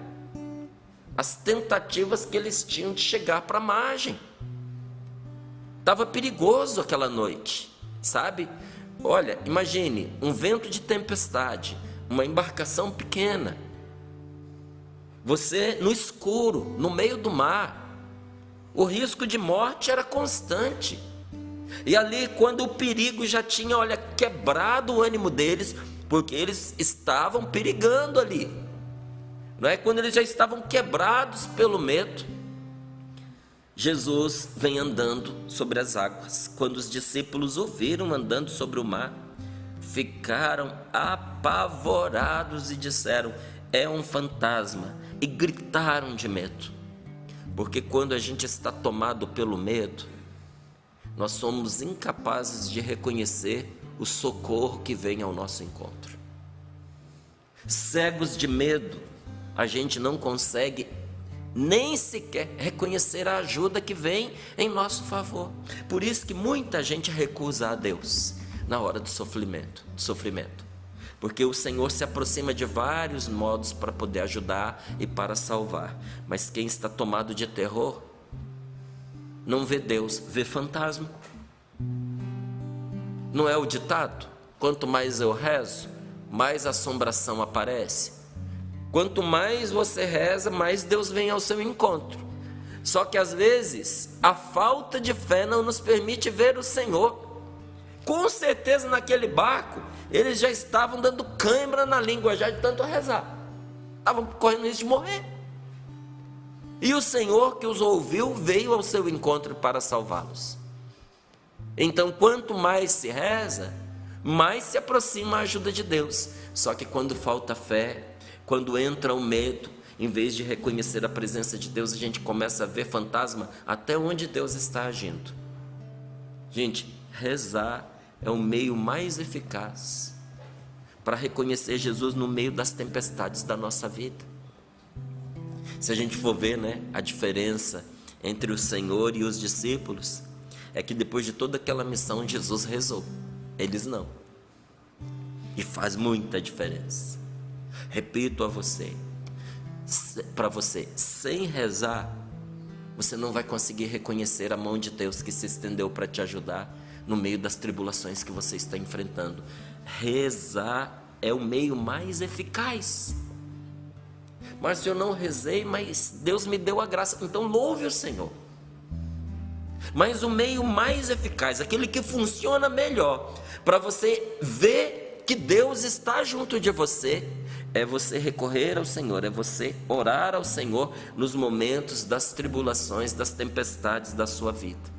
às tentativas que eles tinham de chegar para a margem. Estava perigoso aquela noite, sabe? Olha, imagine um vento de tempestade, uma embarcação pequena, você no escuro, no meio do mar, o risco de morte era constante. E ali, quando o perigo já tinha, olha, quebrado o ânimo deles, porque eles estavam perigando ali, não é? Quando eles já estavam quebrados pelo medo, Jesus vem andando sobre as águas. Quando os discípulos o viram andando sobre o mar, ficaram apavorados e disseram: é um fantasma, e gritaram de medo. Porque quando a gente está tomado pelo medo, nós somos incapazes de reconhecer o socorro que vem ao nosso encontro. Cegos de medo, a gente não consegue nem sequer reconhecer a ajuda que vem em nosso favor. Por isso que muita gente recusa a Deus na hora do sofrimento. Porque o Senhor se aproxima de vários modos para poder ajudar e para salvar. Mas quem está tomado de terror não vê Deus, vê fantasma. Não é o ditado? Quanto mais eu rezo, mais assombração aparece. Quanto mais você reza, mais Deus vem ao seu encontro. Só que às vezes a falta de fé não nos permite ver o Senhor. Com certeza naquele barco eles já estavam dando cãibra na língua já de tanto rezar. Estavam correndo risco de morrer. E o Senhor que os ouviu veio ao seu encontro para salvá-los. Então quanto mais se reza, mais se aproxima a ajuda de Deus. Só que quando falta fé, quando entra o medo, em vez de reconhecer a presença de Deus, a gente começa a ver fantasma até onde Deus está agindo. Gente, rezar é o meio mais eficaz para reconhecer Jesus no meio das tempestades da nossa vida. Se a gente for ver, a diferença entre o Senhor e os discípulos, é que depois de toda aquela missão, Jesus rezou, eles não. E faz muita diferença. Repito para você, sem rezar, você não vai conseguir reconhecer a mão de Deus que se estendeu para te ajudar no meio das tribulações que você está enfrentando. Rezar é o meio mais eficaz. Mas eu não rezei, mas Deus me deu a graça, então louve o Senhor. Mas o meio mais eficaz, aquele que funciona melhor, para você ver que Deus está junto de você, é você recorrer ao Senhor, é você orar ao Senhor nos momentos das tribulações, das tempestades da sua vida.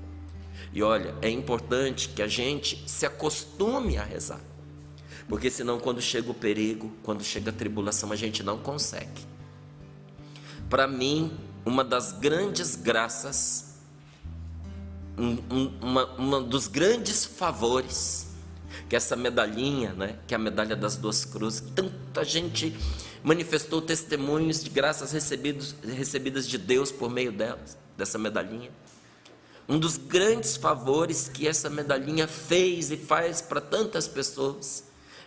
E olha, é importante que a gente se acostume a rezar, porque senão quando chega o perigo, quando chega a tribulação, a gente não consegue. Para mim, uma das grandes graças, uma dos grandes favores, que essa medalhinha, que é a medalha das duas cruzes, tanta gente manifestou testemunhos de graças recebidas de Deus por meio delas, dessa medalhinha. Um dos grandes favores que essa medalhinha fez e faz para tantas pessoas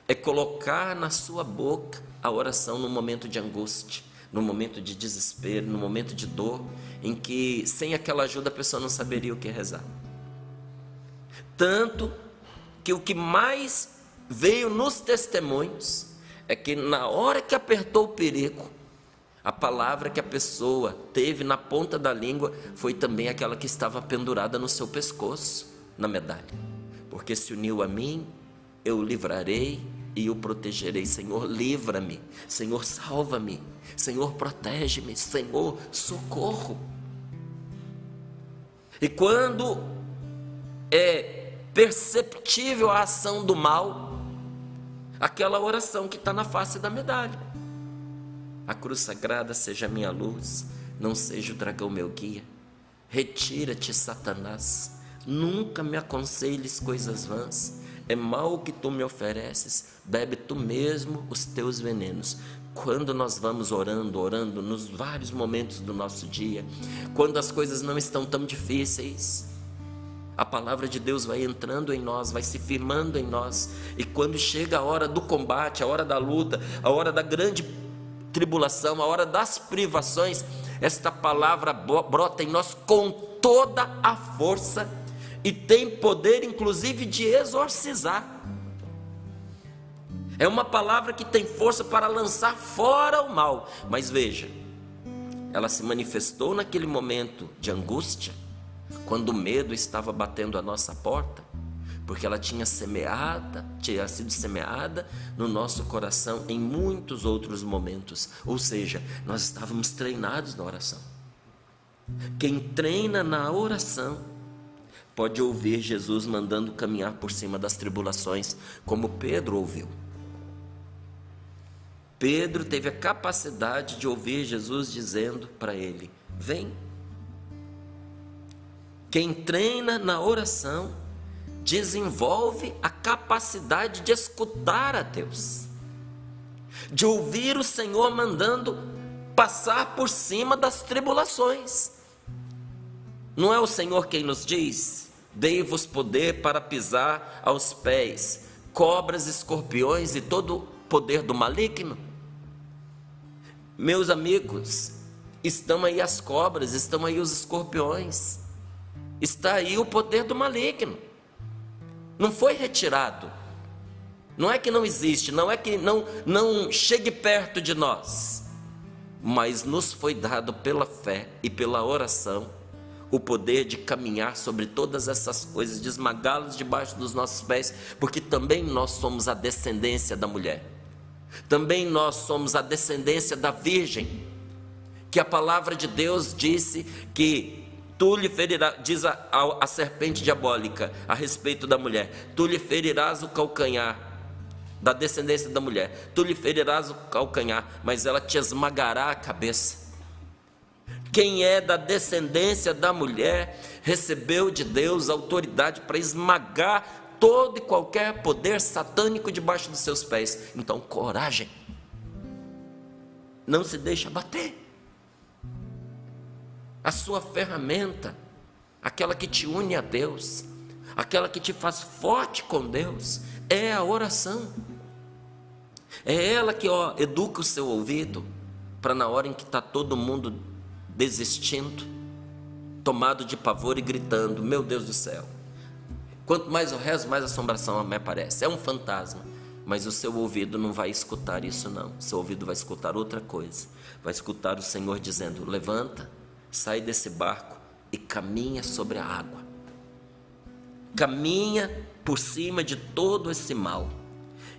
é colocar na sua boca a oração no momento de angústia, no momento de desespero, no momento de dor, em que sem aquela ajuda a pessoa não saberia o que rezar. Tanto que o que mais veio nos testemunhos é que na hora que apertou o perigo, a palavra que a pessoa teve na ponta da língua foi também aquela que estava pendurada no seu pescoço, na medalha. Porque se uniu a mim, eu o livrarei e o protegerei. Senhor, livra-me. Senhor, salva-me. Senhor, protege-me. Senhor, socorro. E quando é perceptível a ação do mal, aquela oração que está na face da medalha: a cruz sagrada seja a minha luz, não seja o dragão meu guia. Retira-te, Satanás, nunca me aconselhes coisas vãs. É mal o que tu me ofereces, bebe tu mesmo os teus venenos. Quando nós vamos orando nos vários momentos do nosso dia, quando as coisas não estão tão difíceis, a palavra de Deus vai entrando em nós, vai se firmando em nós. E quando chega a hora do combate, a hora da luta, a hora da grande tribulação, a hora das privações, esta palavra brota em nós com toda a força e tem poder inclusive de exorcizar. É uma palavra que tem força para lançar fora o mal. Mas veja, ela se manifestou naquele momento de angústia, quando o medo estava batendo a nossa porta, porque ela tinha sido semeada no nosso coração em muitos outros momentos. Ou seja, nós estávamos treinados na oração. Quem treina na oração pode ouvir Jesus mandando caminhar por cima das tribulações, como Pedro ouviu. Pedro teve a capacidade de ouvir Jesus dizendo para ele: vem. Quem treina na oração desenvolve a capacidade de escutar a Deus, de ouvir o Senhor mandando passar por cima das tribulações. Não é o Senhor quem nos diz: dei-vos poder para pisar aos pés cobras, escorpiões e todo o poder do maligno? Meus amigos, estão aí as cobras, estão aí os escorpiões, está aí o poder do maligno. Não foi retirado. Não é que não existe, não é que não chegue perto de nós, mas nos foi dado pela fé e pela oração o poder de caminhar sobre todas essas coisas, de esmagá-las debaixo dos nossos pés, porque também nós somos a descendência da mulher, também nós somos a descendência da virgem, que a palavra de Deus disse que tu lhe ferirás, diz a serpente diabólica a respeito da mulher, tu lhe ferirás o calcanhar, da descendência da mulher, tu lhe ferirás o calcanhar, mas ela te esmagará a cabeça. Quem é da descendência da mulher recebeu de Deus autoridade para esmagar todo e qualquer poder satânico debaixo dos seus pés. Então, coragem, não se deixe abater. A sua ferramenta, aquela que te une a Deus, aquela que te faz forte com Deus, é a oração. É ela que educa o seu ouvido, para na hora em que está todo mundo desistindo, tomado de pavor e gritando: meu Deus do céu, quanto mais eu rezo, mais assombração me aparece, é um fantasma. Mas o seu ouvido não vai escutar isso não, o seu ouvido vai escutar outra coisa, vai escutar o Senhor dizendo: levanta, sai desse barco e caminha sobre a água, caminha por cima de todo esse mal.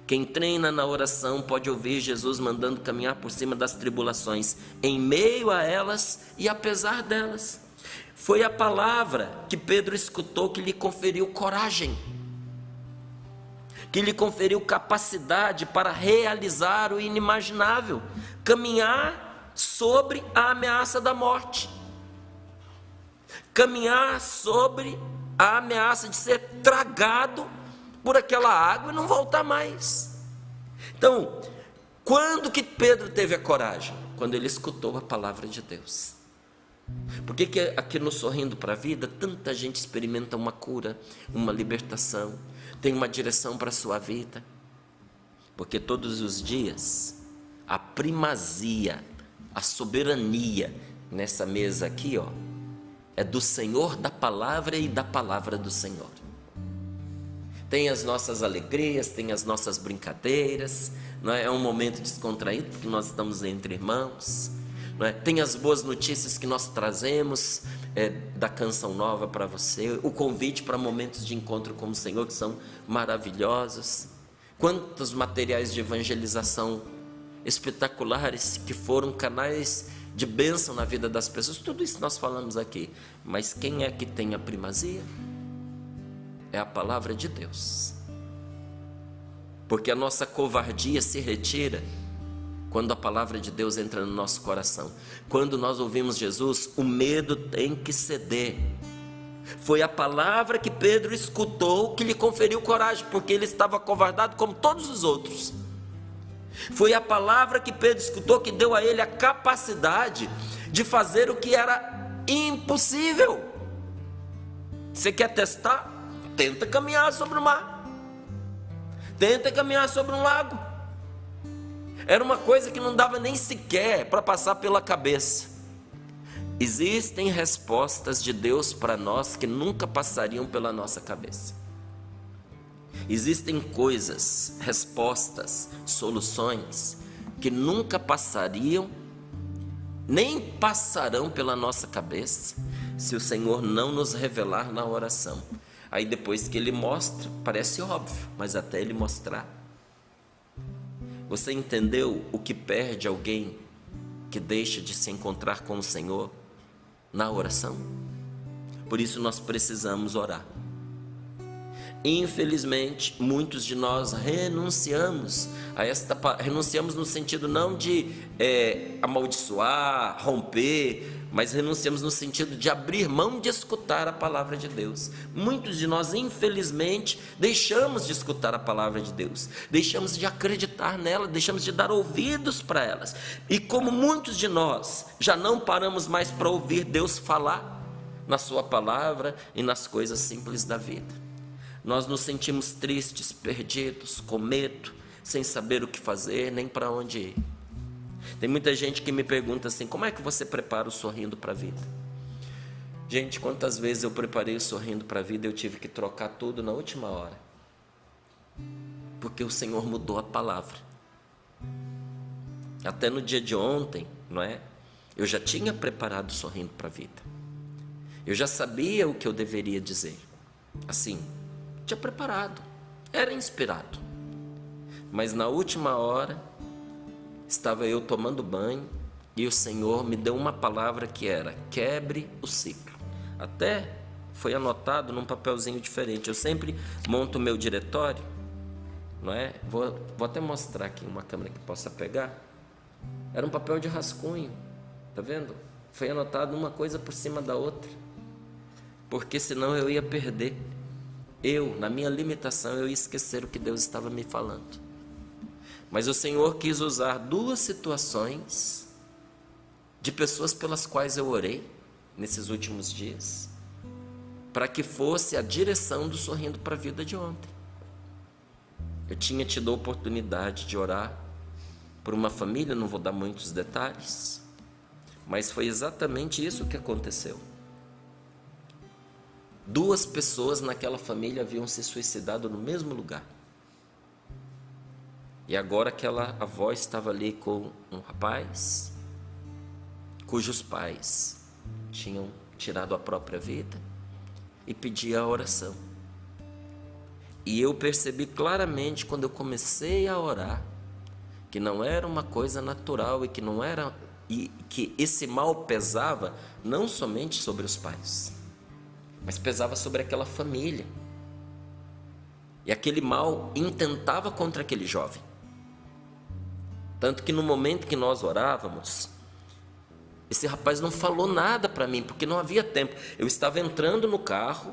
Quem treina na oração pode ouvir Jesus mandando caminhar por cima das tribulações, em meio a elas e apesar delas. Foi a palavra que Pedro escutou que lhe conferiu coragem, que lhe conferiu capacidade para realizar o inimaginável, caminhar sobre a ameaça da morte, caminhar sobre a ameaça de ser tragado por aquela água e não voltar mais. Então, quando que Pedro teve a coragem? Quando ele escutou a palavra de Deus. Por que aqui no Sorrindo para a Vida tanta gente experimenta uma cura, uma libertação, tem uma direção para a sua vida? Porque todos os dias a primazia, a soberania nessa mesa aqui, é do Senhor, da palavra e da palavra do Senhor. Tem as nossas alegrias, tem as nossas brincadeiras, não é? É um momento descontraído porque nós estamos entre irmãos, não é? Tem as boas notícias que nós trazemos da canção nova para você, o convite para momentos de encontro com o Senhor que são maravilhosos. Quantos materiais de evangelização espetaculares que foram canais de bênção na vida das pessoas. Tudo isso nós falamos aqui, mas quem é que tem a primazia? É a palavra de Deus, porque a nossa covardia se retira quando a palavra de Deus entra no nosso coração. Quando nós ouvimos Jesus, o medo tem que ceder. Foi a palavra que Pedro escutou que lhe conferiu coragem, porque ele estava acovardado como todos os outros. Foi a palavra que Pedro escutou que deu a ele a capacidade de fazer o que era impossível. Você quer testar? Tenta caminhar sobre o mar, tenta caminhar sobre um lago. Era uma coisa que não dava nem sequer para passar pela cabeça. Existem respostas de Deus para nós que nunca passariam pela nossa cabeça. Existem coisas, respostas, soluções que nunca passariam, nem passarão pela nossa cabeça, se o Senhor não nos revelar na oração. Aí depois que Ele mostra, parece óbvio, mas até Ele mostrar. Você entendeu o que perde alguém que deixa de se encontrar com o Senhor na oração? Por isso nós precisamos orar. Infelizmente, muitos de nós renunciamos renunciamos no sentido não de amaldiçoar, romper, mas renunciamos no sentido de abrir mão de escutar a palavra de Deus. Muitos de nós, infelizmente, deixamos de escutar a palavra de Deus, deixamos de acreditar nela, deixamos de dar ouvidos para elas. E como muitos de nós já não paramos mais para ouvir Deus falar na sua palavra e nas coisas simples da vida, nós nos sentimos tristes, perdidos, com medo, sem saber o que fazer, nem para onde ir. Tem muita gente que me pergunta assim: como é que você prepara o sorrindo para a vida? Gente, quantas vezes eu preparei o sorrindo para a vida e eu tive que trocar tudo na última hora, porque o Senhor mudou a palavra. Até no dia de ontem, não é? Eu já tinha preparado o sorrindo para a vida, eu já sabia o que eu deveria dizer, assim, tinha preparado, era inspirado. Mas na última hora, estava eu tomando banho e o Senhor me deu uma palavra que era: quebre o ciclo. Até foi anotado num papelzinho diferente. Eu sempre monto o meu diretório, não é? Vou até mostrar aqui uma câmera que possa pegar. Era um papel de rascunho, tá vendo? Foi anotado uma coisa por cima da outra, porque senão eu ia perder. Na minha limitação, eu ia esquecer o que Deus estava me falando. Mas o Senhor quis usar duas situações de pessoas pelas quais eu orei nesses últimos dias, para que fosse a direção do sorrindo para a vida de ontem. Eu tinha tido a oportunidade de orar por uma família, não vou dar muitos detalhes, mas foi exatamente isso que aconteceu. 2 pessoas naquela família haviam se suicidado no mesmo lugar. E agora aquela avó estava ali com um rapaz cujos pais tinham tirado a própria vida e pedia a oração. E eu percebi claramente, quando eu comecei a orar, que não era uma coisa natural e que esse mal pesava não somente sobre os pais, mas pesava sobre aquela família. E aquele mal intentava contra aquele jovem. Tanto que no momento que nós orávamos, esse rapaz não falou nada para mim, porque não havia tempo. Eu estava entrando no carro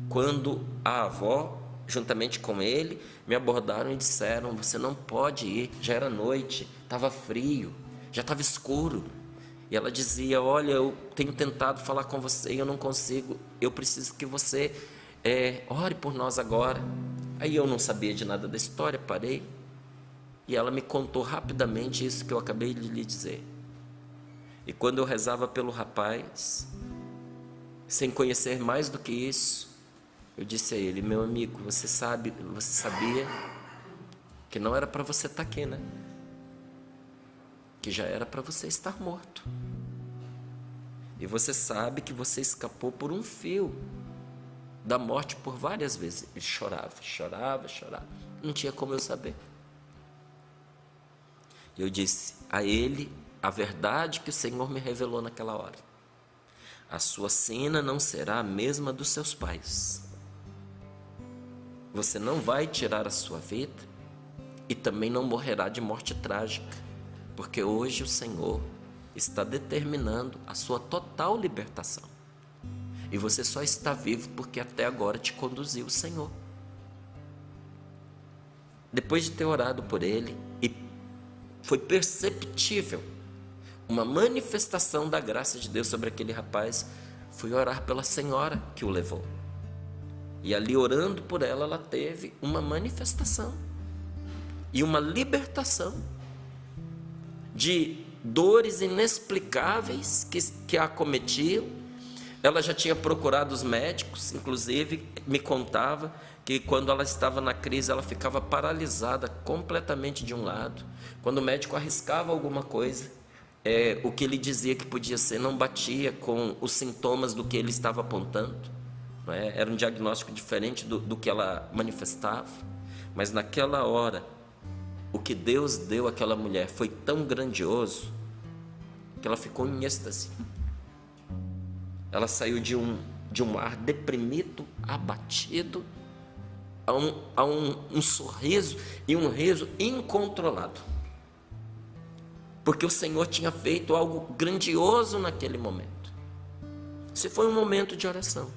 quando a avó, juntamente com ele, me abordaram e disseram: você não pode ir, já era noite, estava frio, já estava escuro. E ela dizia: olha, eu tenho tentado falar com você e eu não consigo, eu preciso que você ore por nós agora. Aí eu não sabia de nada da história, parei, e ela me contou rapidamente isso que eu acabei de lhe dizer. E quando eu rezava pelo rapaz, sem conhecer mais do que isso, eu disse a ele: meu amigo, você sabia que não era para você estar aqui, né? Que já era para você estar morto. E você sabe que você escapou por um fio da morte por várias vezes. Ele chorava. Não tinha como eu saber. Eu disse a ele a verdade que o Senhor me revelou naquela hora: a sua sina não será a mesma dos seus pais. Você não vai tirar a sua vida e também não morrerá de morte trágica, porque hoje o Senhor está determinando a sua total libertação. E você só está vivo porque até agora te conduziu o Senhor. Depois de ter orado por ele, e foi perceptível uma manifestação da graça de Deus sobre aquele rapaz, fui orar pela senhora que o levou. E ali, orando por ela, ela teve uma manifestação e uma libertação de dores inexplicáveis que a acometiam. Ela já tinha procurado os médicos, inclusive me contava que quando ela estava na crise, ela ficava paralisada completamente de um lado. Quando o médico arriscava alguma coisa, o que ele dizia que podia ser não batia com os sintomas do que ele estava apontando, não é? Era um diagnóstico diferente do que ela manifestava. Mas naquela hora, o que Deus deu àquela mulher foi tão grandioso que ela ficou em êxtase. Ela saiu de um ar deprimido, abatido, a um sorriso e um riso incontrolado. Porque o Senhor tinha feito algo grandioso naquele momento. Esse foi um momento de oração.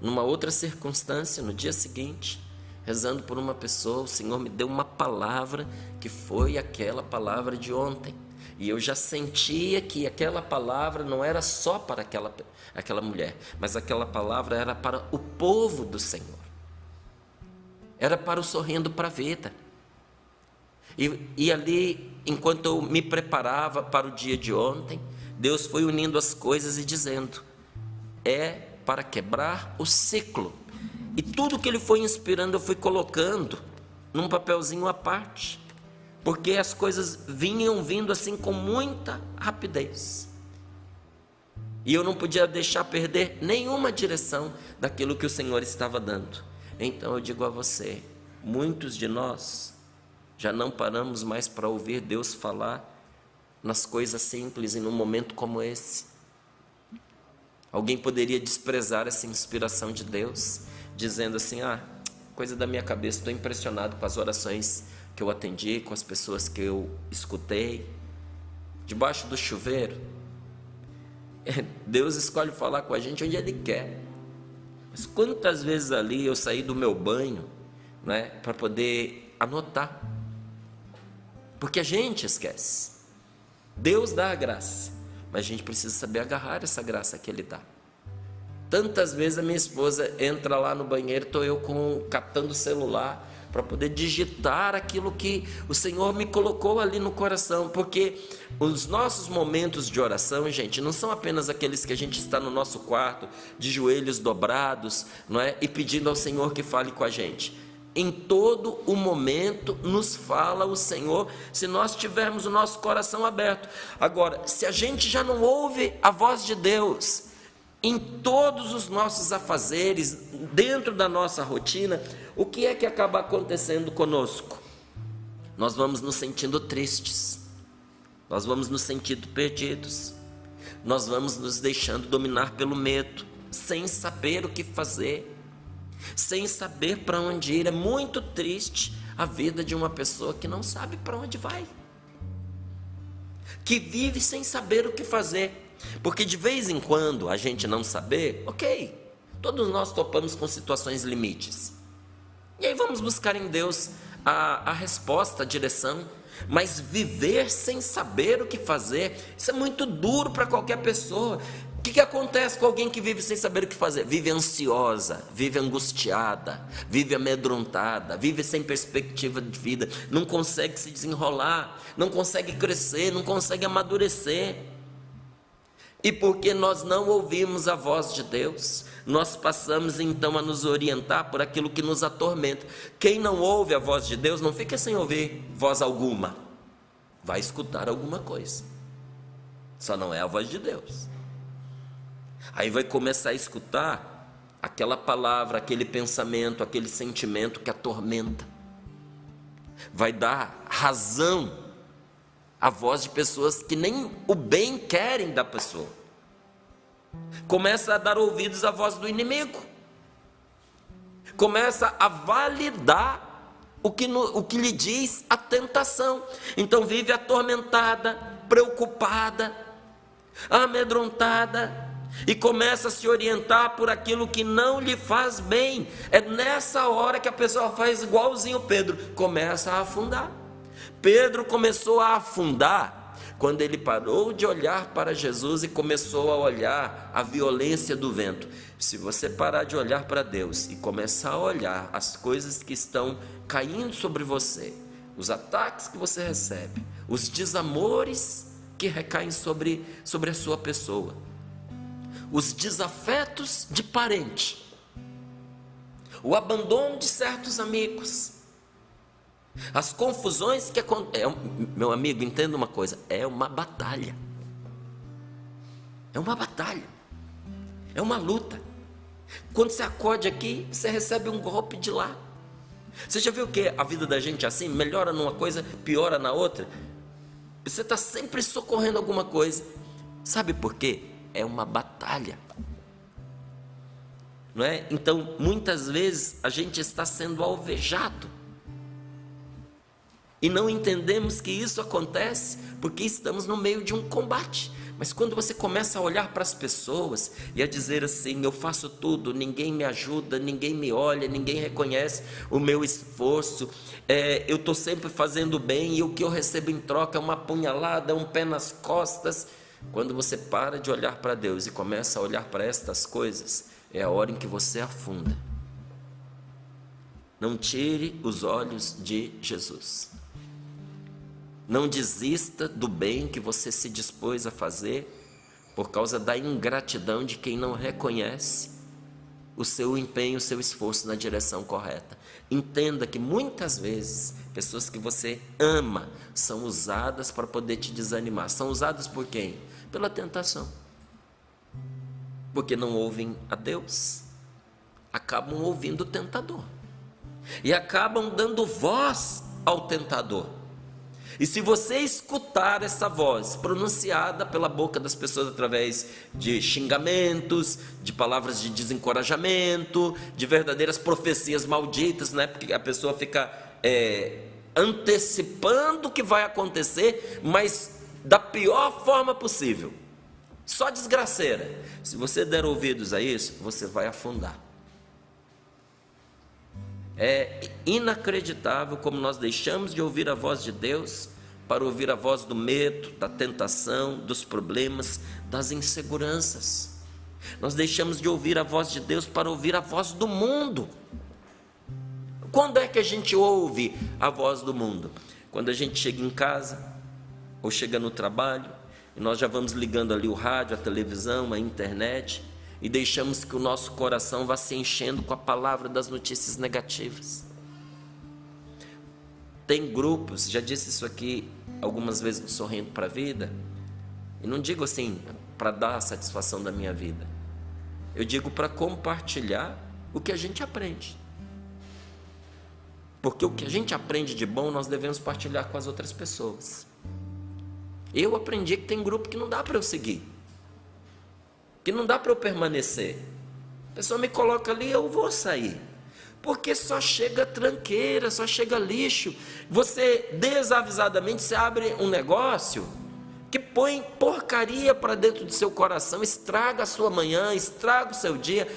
Numa outra circunstância, no dia seguinte, rezando por uma pessoa, o Senhor me deu uma palavra que foi aquela palavra de ontem. E eu já sentia que aquela palavra não era só para aquela mulher, mas aquela palavra era para o povo do Senhor. Era para o Sorrindo para a Vida. E ali, enquanto eu me preparava para o dia de ontem, Deus foi unindo as coisas e dizendo: é para quebrar o ciclo. E tudo que Ele foi inspirando, eu fui colocando num papelzinho à parte, porque as coisas vinham vindo assim com muita rapidez. E eu não podia deixar perder nenhuma direção daquilo que o Senhor estava dando. Então eu digo a você, muitos de nós já não paramos mais para ouvir Deus falar nas coisas simples e num momento como esse. Alguém poderia desprezar essa inspiração de Deus, dizendo assim: coisa da minha cabeça, estou impressionado com as orações que eu atendi, com as pessoas que eu escutei, debaixo do chuveiro. Deus escolhe falar com a gente onde Ele quer. Mas quantas vezes ali eu saí do meu banho, né, para poder anotar, porque a gente esquece. Deus dá a graça, mas a gente precisa saber agarrar essa graça que Ele dá. Tantas vezes a minha esposa entra lá no banheiro, estou eu catando o celular para poder digitar aquilo que o Senhor me colocou ali no coração, porque os nossos momentos de oração, gente, não são apenas aqueles que a gente está no nosso quarto, de joelhos dobrados, não é? E pedindo ao Senhor que fale com a gente. Em todo o momento nos fala o Senhor, se nós tivermos o nosso coração aberto. Agora, se a gente já não ouve a voz de Deus em todos os nossos afazeres, dentro da nossa rotina, o que é que acaba acontecendo conosco? Nós vamos nos sentindo tristes, nós vamos nos sentindo perdidos, nós vamos nos deixando dominar pelo medo, sem saber o que fazer, sem saber para onde ir. É muito triste a vida de uma pessoa que não sabe para onde vai, que vive sem saber o que fazer. Porque de vez em quando a gente não saber, ok, todos nós topamos com situações limites, e aí vamos buscar em Deus a resposta, a direção. Mas viver sem saber o que fazer, isso é muito duro para qualquer pessoa. O que acontece com alguém que vive sem saber o que fazer? Vive ansiosa, vive angustiada, vive amedrontada, vive sem perspectiva de vida, não consegue se desenrolar, não consegue crescer, não consegue amadurecer. E porque nós não ouvimos a voz de Deus, nós passamos então a nos orientar por aquilo que nos atormenta. Quem não ouve a voz de Deus não fica sem ouvir voz alguma, vai escutar alguma coisa, só não é a voz de Deus. Aí vai começar a escutar aquela palavra, aquele pensamento, aquele sentimento que atormenta. Vai dar razão à voz de pessoas que nem o bem querem da pessoa. Começa a dar ouvidos à voz do inimigo. Começa a validar o que lhe diz a tentação. Então vive atormentada, preocupada, amedrontada, e começa a se orientar por aquilo que não lhe faz bem. É nessa hora que a pessoa faz igualzinho Pedro, começa a afundar. Pedro começou a afundar quando ele parou de olhar para Jesus e começou a olhar a violência do vento. Se você parar de olhar para Deus e começar a olhar as coisas que estão caindo sobre você, os ataques que você recebe, os desamores que recaem sobre a sua pessoa, os desafetos de parente, o abandono de certos amigos, as confusões que acontecem. Meu amigo, entenda uma coisa, é uma batalha, é uma batalha, é uma luta. Quando você acode aqui, você recebe um golpe de lá. Você já viu que a vida da gente é assim? Melhora numa coisa, piora na outra. Você está sempre socorrendo alguma coisa. Sabe por quê? É uma batalha. não é? Então, muitas vezes a gente está sendo alvejado e não entendemos que isso acontece porque estamos no meio de um combate. Mas quando você começa a olhar para as pessoas e a dizer assim: eu faço tudo, ninguém me ajuda, ninguém me olha, ninguém reconhece o meu esforço, eu estou sempre fazendo bem e o que eu recebo em troca é uma punhalada, um pé nas costas. Quando você para de olhar para Deus e começa a olhar para estas coisas, é a hora em que você afunda. Não tire os olhos de Jesus. Não desista do bem que você se dispôs a fazer por causa da ingratidão de quem não reconhece o seu empenho, o seu esforço na direção correta. Entenda que muitas vezes pessoas que você ama são usadas para poder te desanimar. São usadas por quem? Pela tentação. Porque não ouvem a Deus, acabam ouvindo o tentador e acabam dando voz ao tentador. E se você escutar essa voz pronunciada pela boca das pessoas através de xingamentos, de palavras de desencorajamento, de verdadeiras profecias malditas, né? Porque a pessoa fica antecipando o que vai acontecer, mas da pior forma possível, só desgraceira. Se você der ouvidos a isso, você vai afundar. É inacreditável como nós deixamos de ouvir a voz de Deus para ouvir a voz do medo, da tentação, dos problemas, das inseguranças. Nós deixamos de ouvir a voz de Deus para ouvir a voz do mundo. Quando é que a gente ouve a voz do mundo? Quando a gente chega em casa ou chega no trabalho e nós já vamos ligando ali o rádio, a televisão, a internet, e deixamos que o nosso coração vá se enchendo com a palavra das notícias negativas. Tem grupos, já disse isso aqui algumas vezes no Sorrindo para a Vida, e não digo assim para dar a satisfação da minha vida, eu digo para compartilhar o que a gente aprende, porque o que a gente aprende de bom nós devemos partilhar com as outras pessoas. Eu aprendi que tem grupo que não dá para eu seguir, que não dá para eu permanecer. A pessoa me coloca ali, eu vou sair, porque só chega tranqueira, só chega lixo. Você desavisadamente se abre um negócio que põe porcaria para dentro do seu coração, estraga a sua manhã, estraga o seu dia,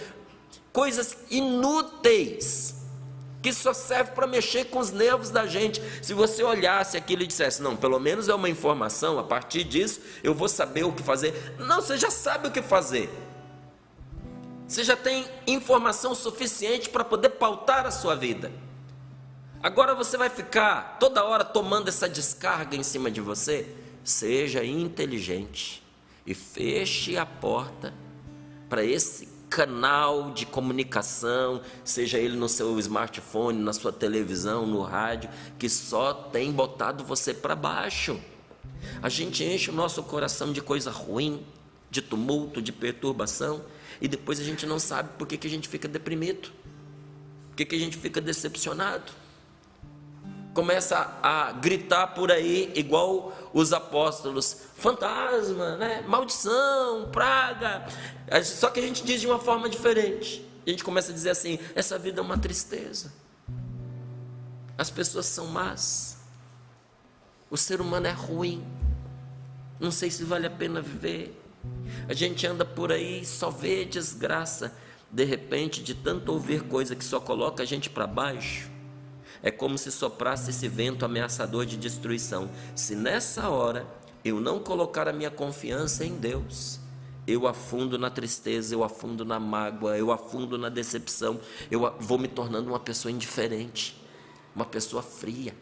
coisas inúteis que só serve para mexer com os nervos da gente. Se você olhasse aquilo e dissesse: não, pelo menos é uma informação, a partir disso eu vou saber o que fazer. Não, você já sabe o que fazer. Você já tem informação suficiente para poder pautar a sua vida. Agora você vai ficar toda hora tomando essa descarga em cima de você? Seja inteligente e feche a porta para esse canal de comunicação, seja ele no seu smartphone, na sua televisão, no rádio, que só tem botado você para baixo. A gente enche o nosso coração de coisa ruim, de tumulto, de perturbação, e depois a gente não sabe por que a gente fica deprimido, por que a gente fica decepcionado. Começa a gritar por aí, igual os apóstolos: fantasma, né? Maldição, praga. Só que a gente diz de uma forma diferente. A gente começa a dizer assim: essa vida é uma tristeza, as pessoas são más, o ser humano é ruim, não sei se vale a pena viver. A gente anda por aí, só vê desgraça. De repente, de tanto ouvir coisa que só coloca a gente para baixo, é como se soprasse esse vento ameaçador de destruição. Se nessa hora eu não colocar a minha confiança em Deus, eu afundo na tristeza, eu afundo na mágoa, eu afundo na decepção, eu vou me tornando uma pessoa indiferente, uma pessoa fria.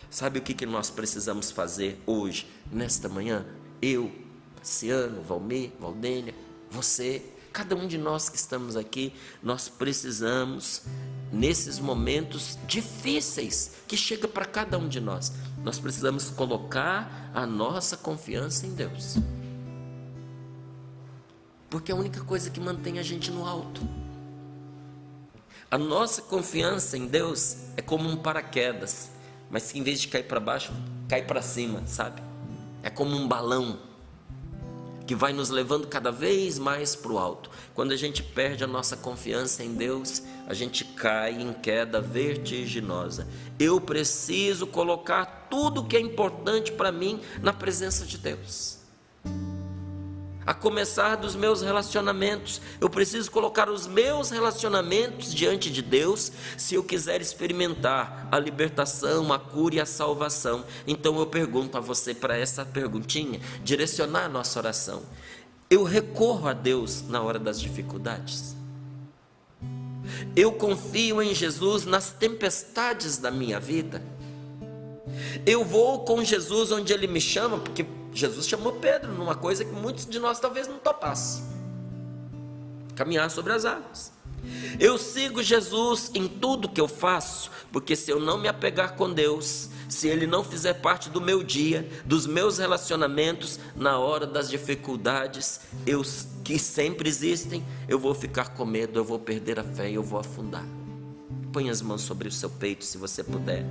Sabe o que nós precisamos fazer hoje, nesta manhã? Eu, Cassiano, Valmir, Valdênia, você, cada um de nós que estamos aqui, nós precisamos, nesses momentos difíceis que chega para cada um de nós, nós precisamos colocar a nossa confiança em Deus, porque é a única coisa que mantém a gente no alto. A nossa confiança em Deus é como um paraquedas, mas que em vez de cair para baixo, cai para cima, sabe? É como um balão que vai nos levando cada vez mais para o alto. Quando a gente perde a nossa confiança em Deus, a gente cai em queda vertiginosa. Eu preciso colocar tudo que é importante para mim na presença de Deus. A começar dos meus relacionamentos, eu preciso colocar os meus relacionamentos diante de Deus, se eu quiser experimentar a libertação, a cura e a salvação. Então eu pergunto a você, para essa perguntinha, direcionar a nossa oração: eu recorro a Deus na hora das dificuldades? Eu confio em Jesus nas tempestades da minha vida? Eu vou com Jesus onde Ele me chama? Porque Jesus chamou Pedro numa coisa que muitos de nós talvez não topassem: caminhar sobre as águas. Eu sigo Jesus em tudo que eu faço, porque se eu não me apegar com Deus, se Ele não fizer parte do meu dia, dos meus relacionamentos, na hora das dificuldades, que sempre existem, eu vou ficar com medo, eu vou perder a fé e eu vou afundar. Põe as mãos sobre o seu peito, se você puder.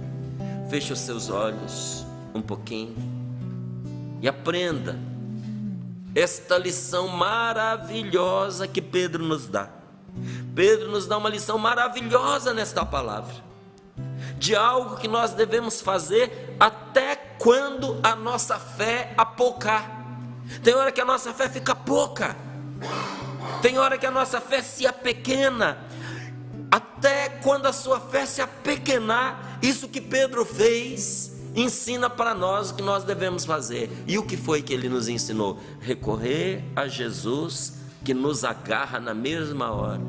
Feche os seus olhos um pouquinho e aprenda esta lição maravilhosa que Pedro nos dá. Pedro nos dá uma lição maravilhosa nesta palavra, de algo que nós devemos fazer até quando a nossa fé apoucar. Tem hora que a nossa fé fica pouca, tem hora que a nossa fé se apequena. Até quando a sua fé se apequenar, isso que Pedro fez ensina para nós o que nós devemos fazer. E o que foi que ele nos ensinou? Recorrer a Jesus, que nos agarra na mesma hora.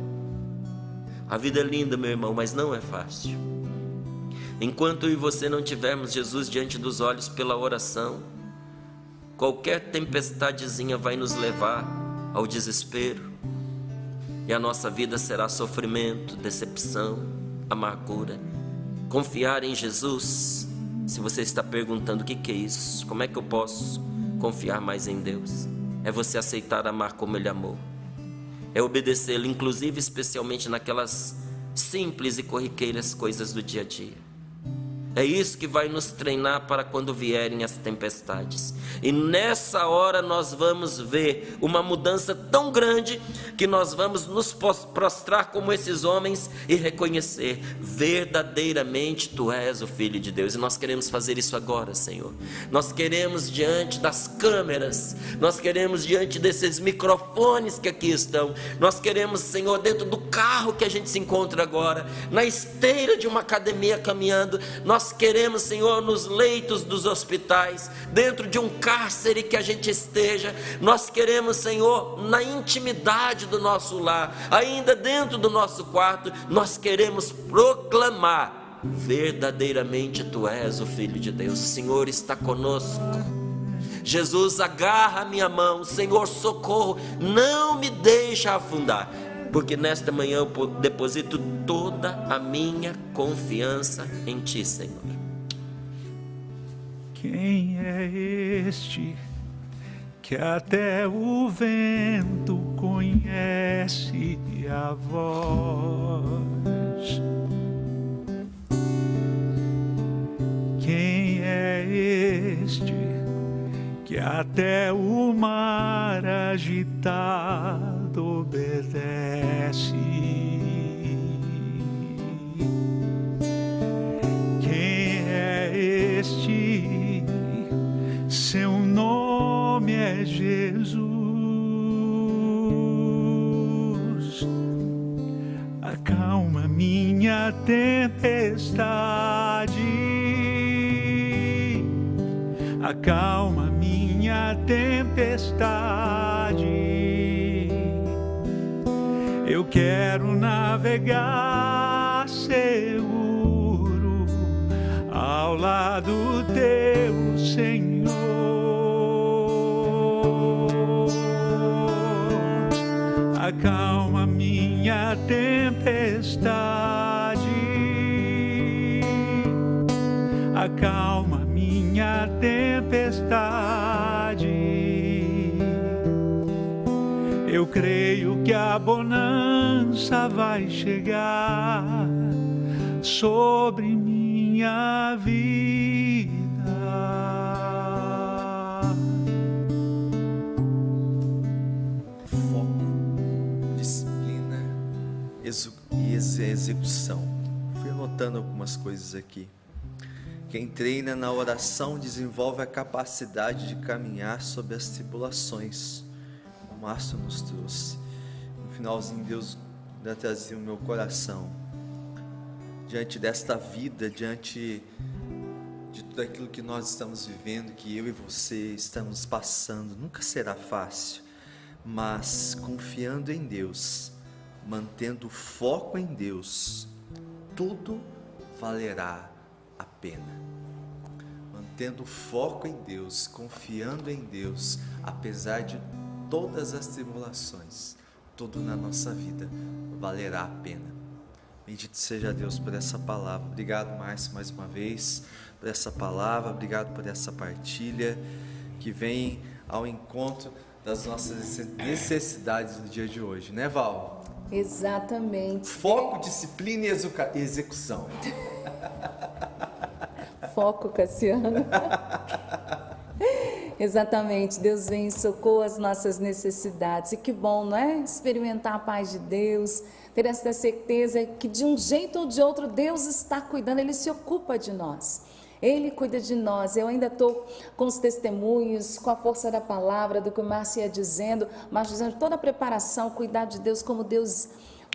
A vida é linda, meu irmão, mas não é fácil. Enquanto eu e você não tivermos Jesus diante dos olhos pela oração, qualquer tempestadezinha vai nos levar ao desespero, e a nossa vida será sofrimento, decepção, amargura. Confiar em Jesus. Se você está perguntando o que é isso, como é que eu posso confiar mais em Deus? É você aceitar amar como Ele amou, é obedecê-lo, inclusive especialmente naquelas simples e corriqueiras coisas do dia a dia. É isso que vai nos treinar para quando vierem as tempestades. E nessa hora nós vamos ver uma mudança tão grande que nós vamos nos prostrar como esses homens e reconhecer: verdadeiramente Tu és o Filho de Deus. E nós queremos fazer isso agora, Senhor. Nós queremos diante das câmeras, nós queremos diante desses microfones que aqui estão, nós queremos, Senhor, dentro do carro que a gente se encontra agora, na esteira de uma academia caminhando, nós queremos, Senhor, nos leitos dos hospitais, dentro de um cárcere que a gente esteja, nós queremos, Senhor, na intimidade do nosso lar, ainda dentro do nosso quarto, nós queremos proclamar: verdadeiramente Tu és o Filho de Deus. O Senhor está conosco. Jesus, agarra a minha mão. Senhor, socorro, não me deixa afundar, porque nesta manhã eu deposito toda a minha confiança em Ti, Senhor. Quem é este que até o vento conhece a voz? Quem é este que até o mar agitado obedece? Quem é este? Seu nome é Jesus. Acalma minha tempestade, acalma minha tempestade. Eu quero navegar seguro ao lado Teu, Senhor. Acalma minha tempestade, acalma minha tempestade. Eu creio que a bonança vai chegar sobre minha vida. execução. Fui anotando algumas coisas aqui. Quem treina na oração desenvolve a capacidade de caminhar sobre as tribulações. O Márcio nos trouxe. No finalzinho, Deus ainda trazia o meu coração. Diante desta vida, diante de tudo aquilo que nós estamos vivendo, que eu e você estamos passando, nunca será fácil, mas confiando em Deus, mantendo o foco em Deus, tudo valerá a pena. Mantendo o foco em Deus, confiando em Deus, apesar de todas as tribulações, tudo na nossa vida valerá a pena. Bendito seja Deus por essa palavra. Obrigado, Márcio, mais uma vez, por essa palavra. Obrigado por essa partilha que vem ao encontro das nossas necessidades no dia de hoje, né, Val? Exatamente. Foco, disciplina e execução. Foco, Cassiano. Exatamente, Deus vem em socorro às nossas necessidades. E que bom, não é? Experimentar a paz de Deus, ter essa certeza que de um jeito ou de outro Deus está cuidando, Ele se ocupa de nós. Ele cuida de nós. Eu ainda estou com os testemunhos, com a força da palavra, do que o Márcio ia dizendo, mas dizendo toda a preparação, cuidar de Deus, como Deus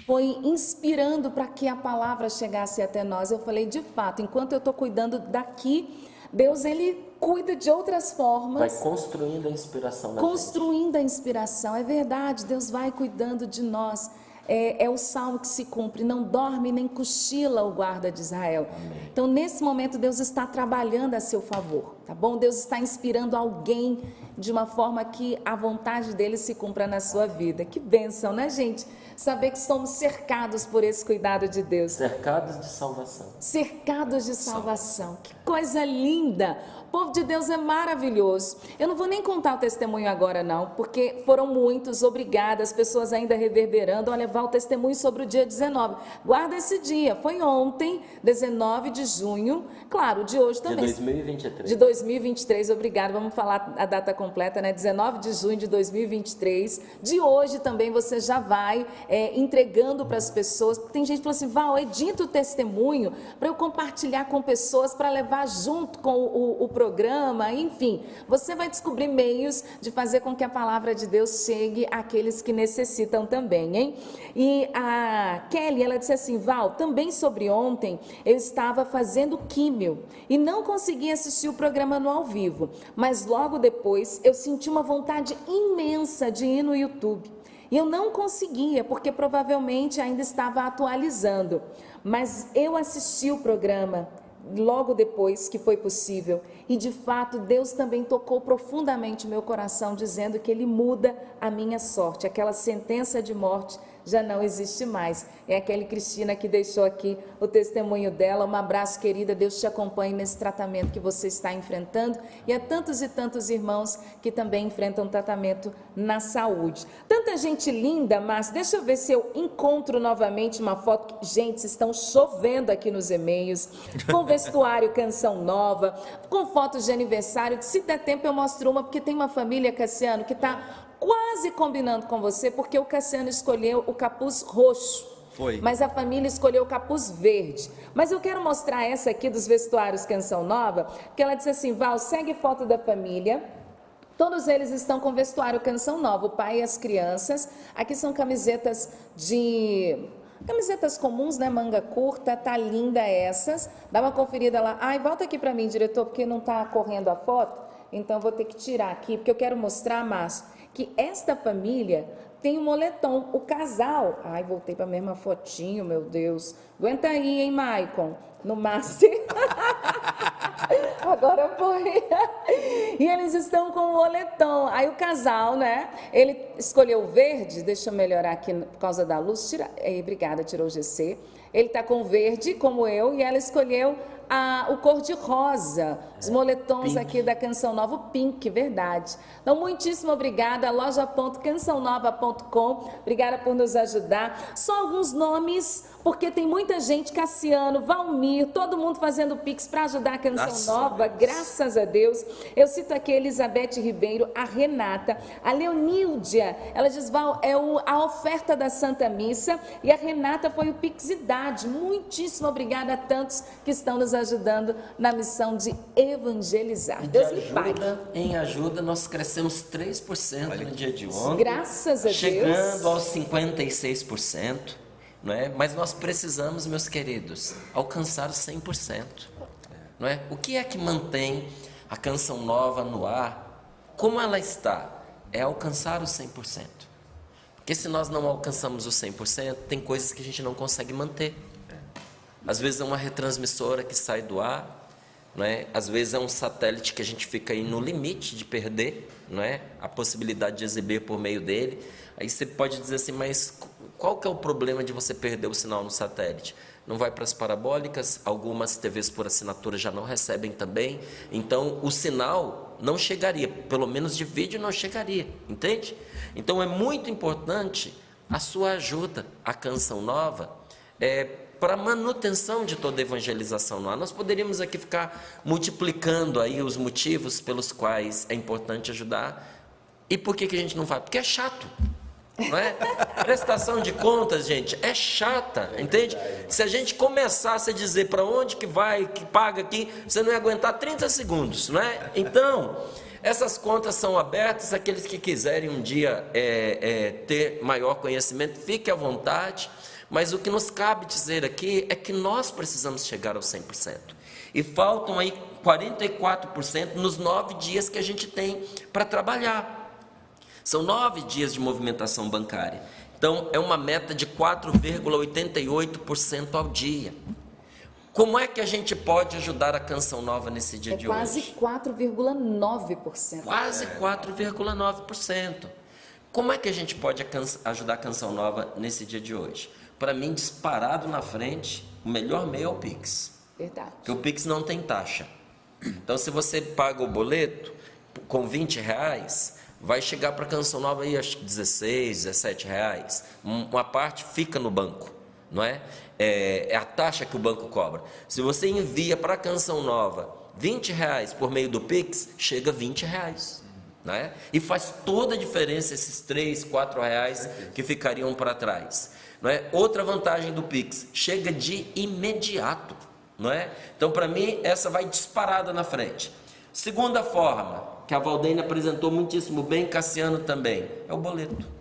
foi inspirando para que a palavra chegasse até nós. Eu falei, de fato, enquanto eu estou cuidando daqui, Deus, Ele cuida de outras formas. Vai construindo a inspiração na gente. Construindo a inspiração, é verdade, Deus vai cuidando de nós. É o salmo que se cumpre, não dorme nem cochila o guarda de Israel. Amém. Então, nesse momento, Deus está trabalhando a seu favor, tá bom? Deus está inspirando alguém de uma forma que a vontade dele se cumpra na sua vida. Que bênção, né, gente? Saber que somos cercados por esse cuidado de Deus. Cercados de salvação. Cercados de salvação. Que coisa linda! O povo de Deus é maravilhoso. Eu não vou nem contar o testemunho agora não, porque foram muitos, obrigada, as pessoas ainda reverberando. Olha, levar o testemunho sobre o dia 19. Guarda esse dia, foi ontem, 19 de junho, claro, de hoje também. De 2023. De 2023, obrigada, vamos falar a data completa, né? 19 de junho de 2023. De hoje também você já vai entregando para as pessoas, porque tem gente que falou assim, Val, edita o testemunho para eu compartilhar com pessoas, para levar junto com o programa, enfim, você vai descobrir meios de fazer com que a palavra de Deus chegue àqueles que necessitam também, hein? E a Kelly, ela disse assim, Val, também sobre ontem, eu estava fazendo químio e não consegui assistir o programa no ao vivo, mas logo depois eu senti uma vontade imensa de ir no YouTube. E eu não conseguia, porque provavelmente ainda estava atualizando, mas eu assisti o programa logo depois que foi possível, e de fato Deus também tocou profundamente meu coração, dizendo que Ele muda a minha sorte, aquela sentença de morte já não existe mais. É aquela Cristina que deixou aqui o testemunho dela. Um abraço, querida, Deus te acompanhe nesse tratamento que você está enfrentando, e a tantos e tantos irmãos que também enfrentam tratamento na saúde. Tanta gente linda, mas deixa eu ver se eu encontro novamente uma foto. Gente, estão chovendo aqui nos e-mails, com vestuário Canção Nova, com fotos de aniversário, que se der tempo eu mostro uma, porque tem uma família, Cassiano, que está quase combinando com você, porque o Cassiano escolheu o capuz roxo. Foi. Mas a família escolheu o capuz verde. Mas eu quero mostrar essa aqui dos vestuários Canção Nova, porque ela disse assim, Val, segue foto da família. Todos eles estão com vestuário Canção Nova, o pai e as crianças. Aqui são camisetas comuns, né, manga curta, tá linda essas. Dá uma conferida lá. Ai, volta aqui para mim, diretor, porque não tá correndo a foto. Então vou ter que tirar aqui, porque eu quero mostrar, Márcio, que esta família tem um moletom. O casal... Ai, voltei para a mesma fotinho, meu Deus. Aguenta aí, hein, Maicon? No Master. Agora foi. E eles estão com o moletom. Aí o casal, né? Ele escolheu o verde. Deixa eu melhorar aqui por causa da luz. Obrigada, tirou o GC. Ele está com verde, como eu, e ela escolheu o cor de rosa, os moletons pink. Aqui da Canção Nova, o pink, verdade. Então, muitíssimo obrigada, loja.cançãonova.com, obrigada por nos ajudar. Só alguns nomes porque tem muita gente, Cassiano, Valmir, todo mundo fazendo Pix para ajudar a Canção Graças Nova, a Deus. graças a Deus. Eu cito aqui a Elizabeth Ribeiro, a Renata, a Leoníldia, ela diz, Val, a oferta da Santa Missa, e a Renata foi o Pix Idade. Muitíssimo obrigada a tantos que estão nos ajudando na missão de evangelizar. De Deus lhe pague. ajuda em ajuda, nós crescemos 3% no dia de ontem. Graças a Deus. Chegando aos 56%, não é? Mas nós precisamos, meus queridos, alcançar os 100%, não é? O que é que mantém a Canção Nova no ar? Como ela está? É alcançar os 100%. Porque se nós não alcançamos os 100%, tem coisas que a gente não consegue manter. Às vezes é uma retransmissora que sai do ar, não é? Às vezes é um satélite que a gente fica aí no limite de perder, não é? A possibilidade de exibir por meio dele. Aí você pode dizer assim, mas qual que é o problema de você perder o sinal no satélite? Não vai para as parabólicas, algumas TVs por assinatura já não recebem também, então o sinal não chegaria, pelo menos de vídeo não chegaria, entende? Então é muito importante a sua ajuda, a Canção Nova, para a manutenção de toda a evangelização no ar. Nós poderíamos aqui ficar multiplicando aí os motivos pelos quais é importante ajudar. E por que a gente não faz? Porque é chato, não é? Prestação de contas, gente, é chata, entende? Se a gente começasse a dizer para onde que vai, que paga aqui, você não ia aguentar 30 segundos, não é? Então, essas contas são abertas, aqueles que quiserem um dia ter maior conhecimento, fique à vontade. Mas o que nos cabe dizer aqui é que nós precisamos chegar aos 100%. E faltam aí 44% nos 9 dias que a gente tem para trabalhar. São 9 dias de movimentação bancária. Então, é uma meta de 4,88% ao dia. Como é que a gente pode ajudar a Canção Nova nesse dia de quase hoje? 4,9%. Quase 4,9%. Como é que a gente pode ajudar a Canção Nova nesse dia de hoje? Para mim, disparado na frente, o melhor meio é o Pix. Verdade. Porque o Pix não tem taxa. Então, se você paga o boleto com R$20, vai chegar para a Canção Nova aí acho que R$16, R$17. Uma parte fica no banco, não é? É a taxa que o banco cobra. Se você envia para a Canção Nova R$20 por meio do Pix, chega R$20. Né? E faz toda a diferença esses R$3, R$4 que ficariam para trás. Não é? Outra vantagem do Pix, chega de imediato. Não é? Então, para mim, essa vai disparada na frente. Segunda forma, que a Valdene apresentou muitíssimo bem, Cassiano também, é o boleto,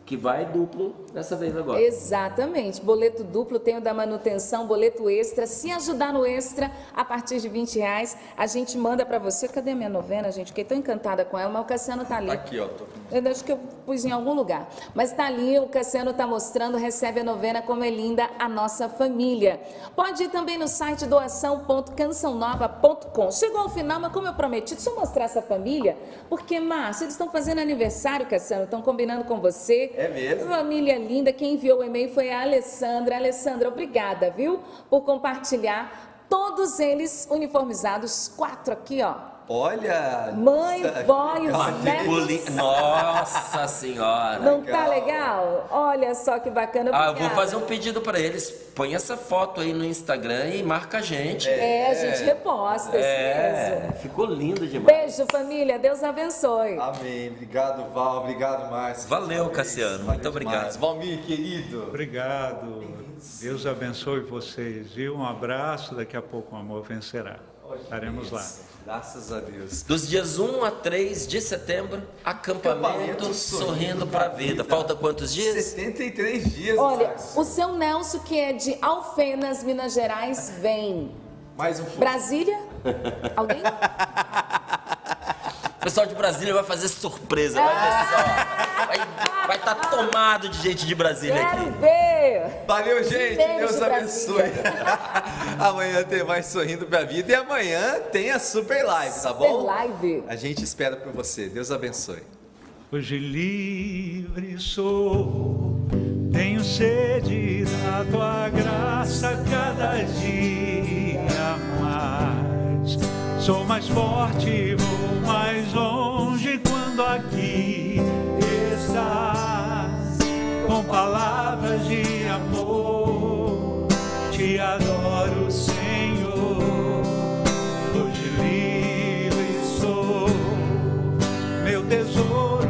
que vai duplo dessa vez agora. Exatamente, boleto duplo, tem o da manutenção, boleto extra. Se ajudar no extra, a partir de R$20, a gente manda para você. Cadê a minha novena, gente? Fiquei tão encantada com ela, mas o Cassiano tá ali. Aqui, ó. Eu acho que eu pus em algum lugar. Mas tá ali, o Cassiano tá mostrando, recebe a novena, como é linda a nossa família. Pode ir também no site doação.cançãonova.com. Chegou ao final, mas como eu prometi, deixa eu mostrar essa família, porque, Márcio, eles estão fazendo aniversário, Cassiano, estão combinando com você. É mesmo? Família linda, quem enviou o e-mail foi a Alessandra. Alessandra, obrigada, viu, por compartilhar. Todos eles uniformizados, 4 aqui, ó. Olha! Mãe, vó e os netos. Nossa Senhora! Não tá legal? Olha só que bacana. Eu Obrigada. vou fazer um pedido para eles. Põe essa foto aí no Instagram e marca a gente. A gente reposta, isso mesmo. Ficou lindo demais. Beijo, família. Deus abençoe. Amém. Obrigado, Val. Obrigado, Márcio. Valeu, Cassiano. Valeu Muito demais. obrigado. Valmir, querido. Obrigado. Deus abençoe vocês. E um abraço. Daqui a pouco o amor vencerá. Estaremos lá. Graças a Deus. Dos dias 1 a 3 de setembro, acampamento Sorrindo para a Vida. Falta quantos dias? 73 dias. Olha, Márcio. o seu Nelson, que é de Alfenas, Minas Gerais, vem. Mais um pouco. Brasília? Alguém? O pessoal de Brasília vai fazer surpresa, vai ver só. Vai estar tomado de gente de Brasília Quero aqui. ver. Valeu, gente. Beijo, Deus abençoe. Brasília. Amanhã tem mais Sorrindo pra Vida. E amanhã tem a Super Live, tá Super bom? Live. A gente espera por você. Deus abençoe. Hoje livre sou, tenho sede da tua graça cada dia mais. Sou mais forte, vou mais longe quando aqui estás, com palavras de amor. tesouro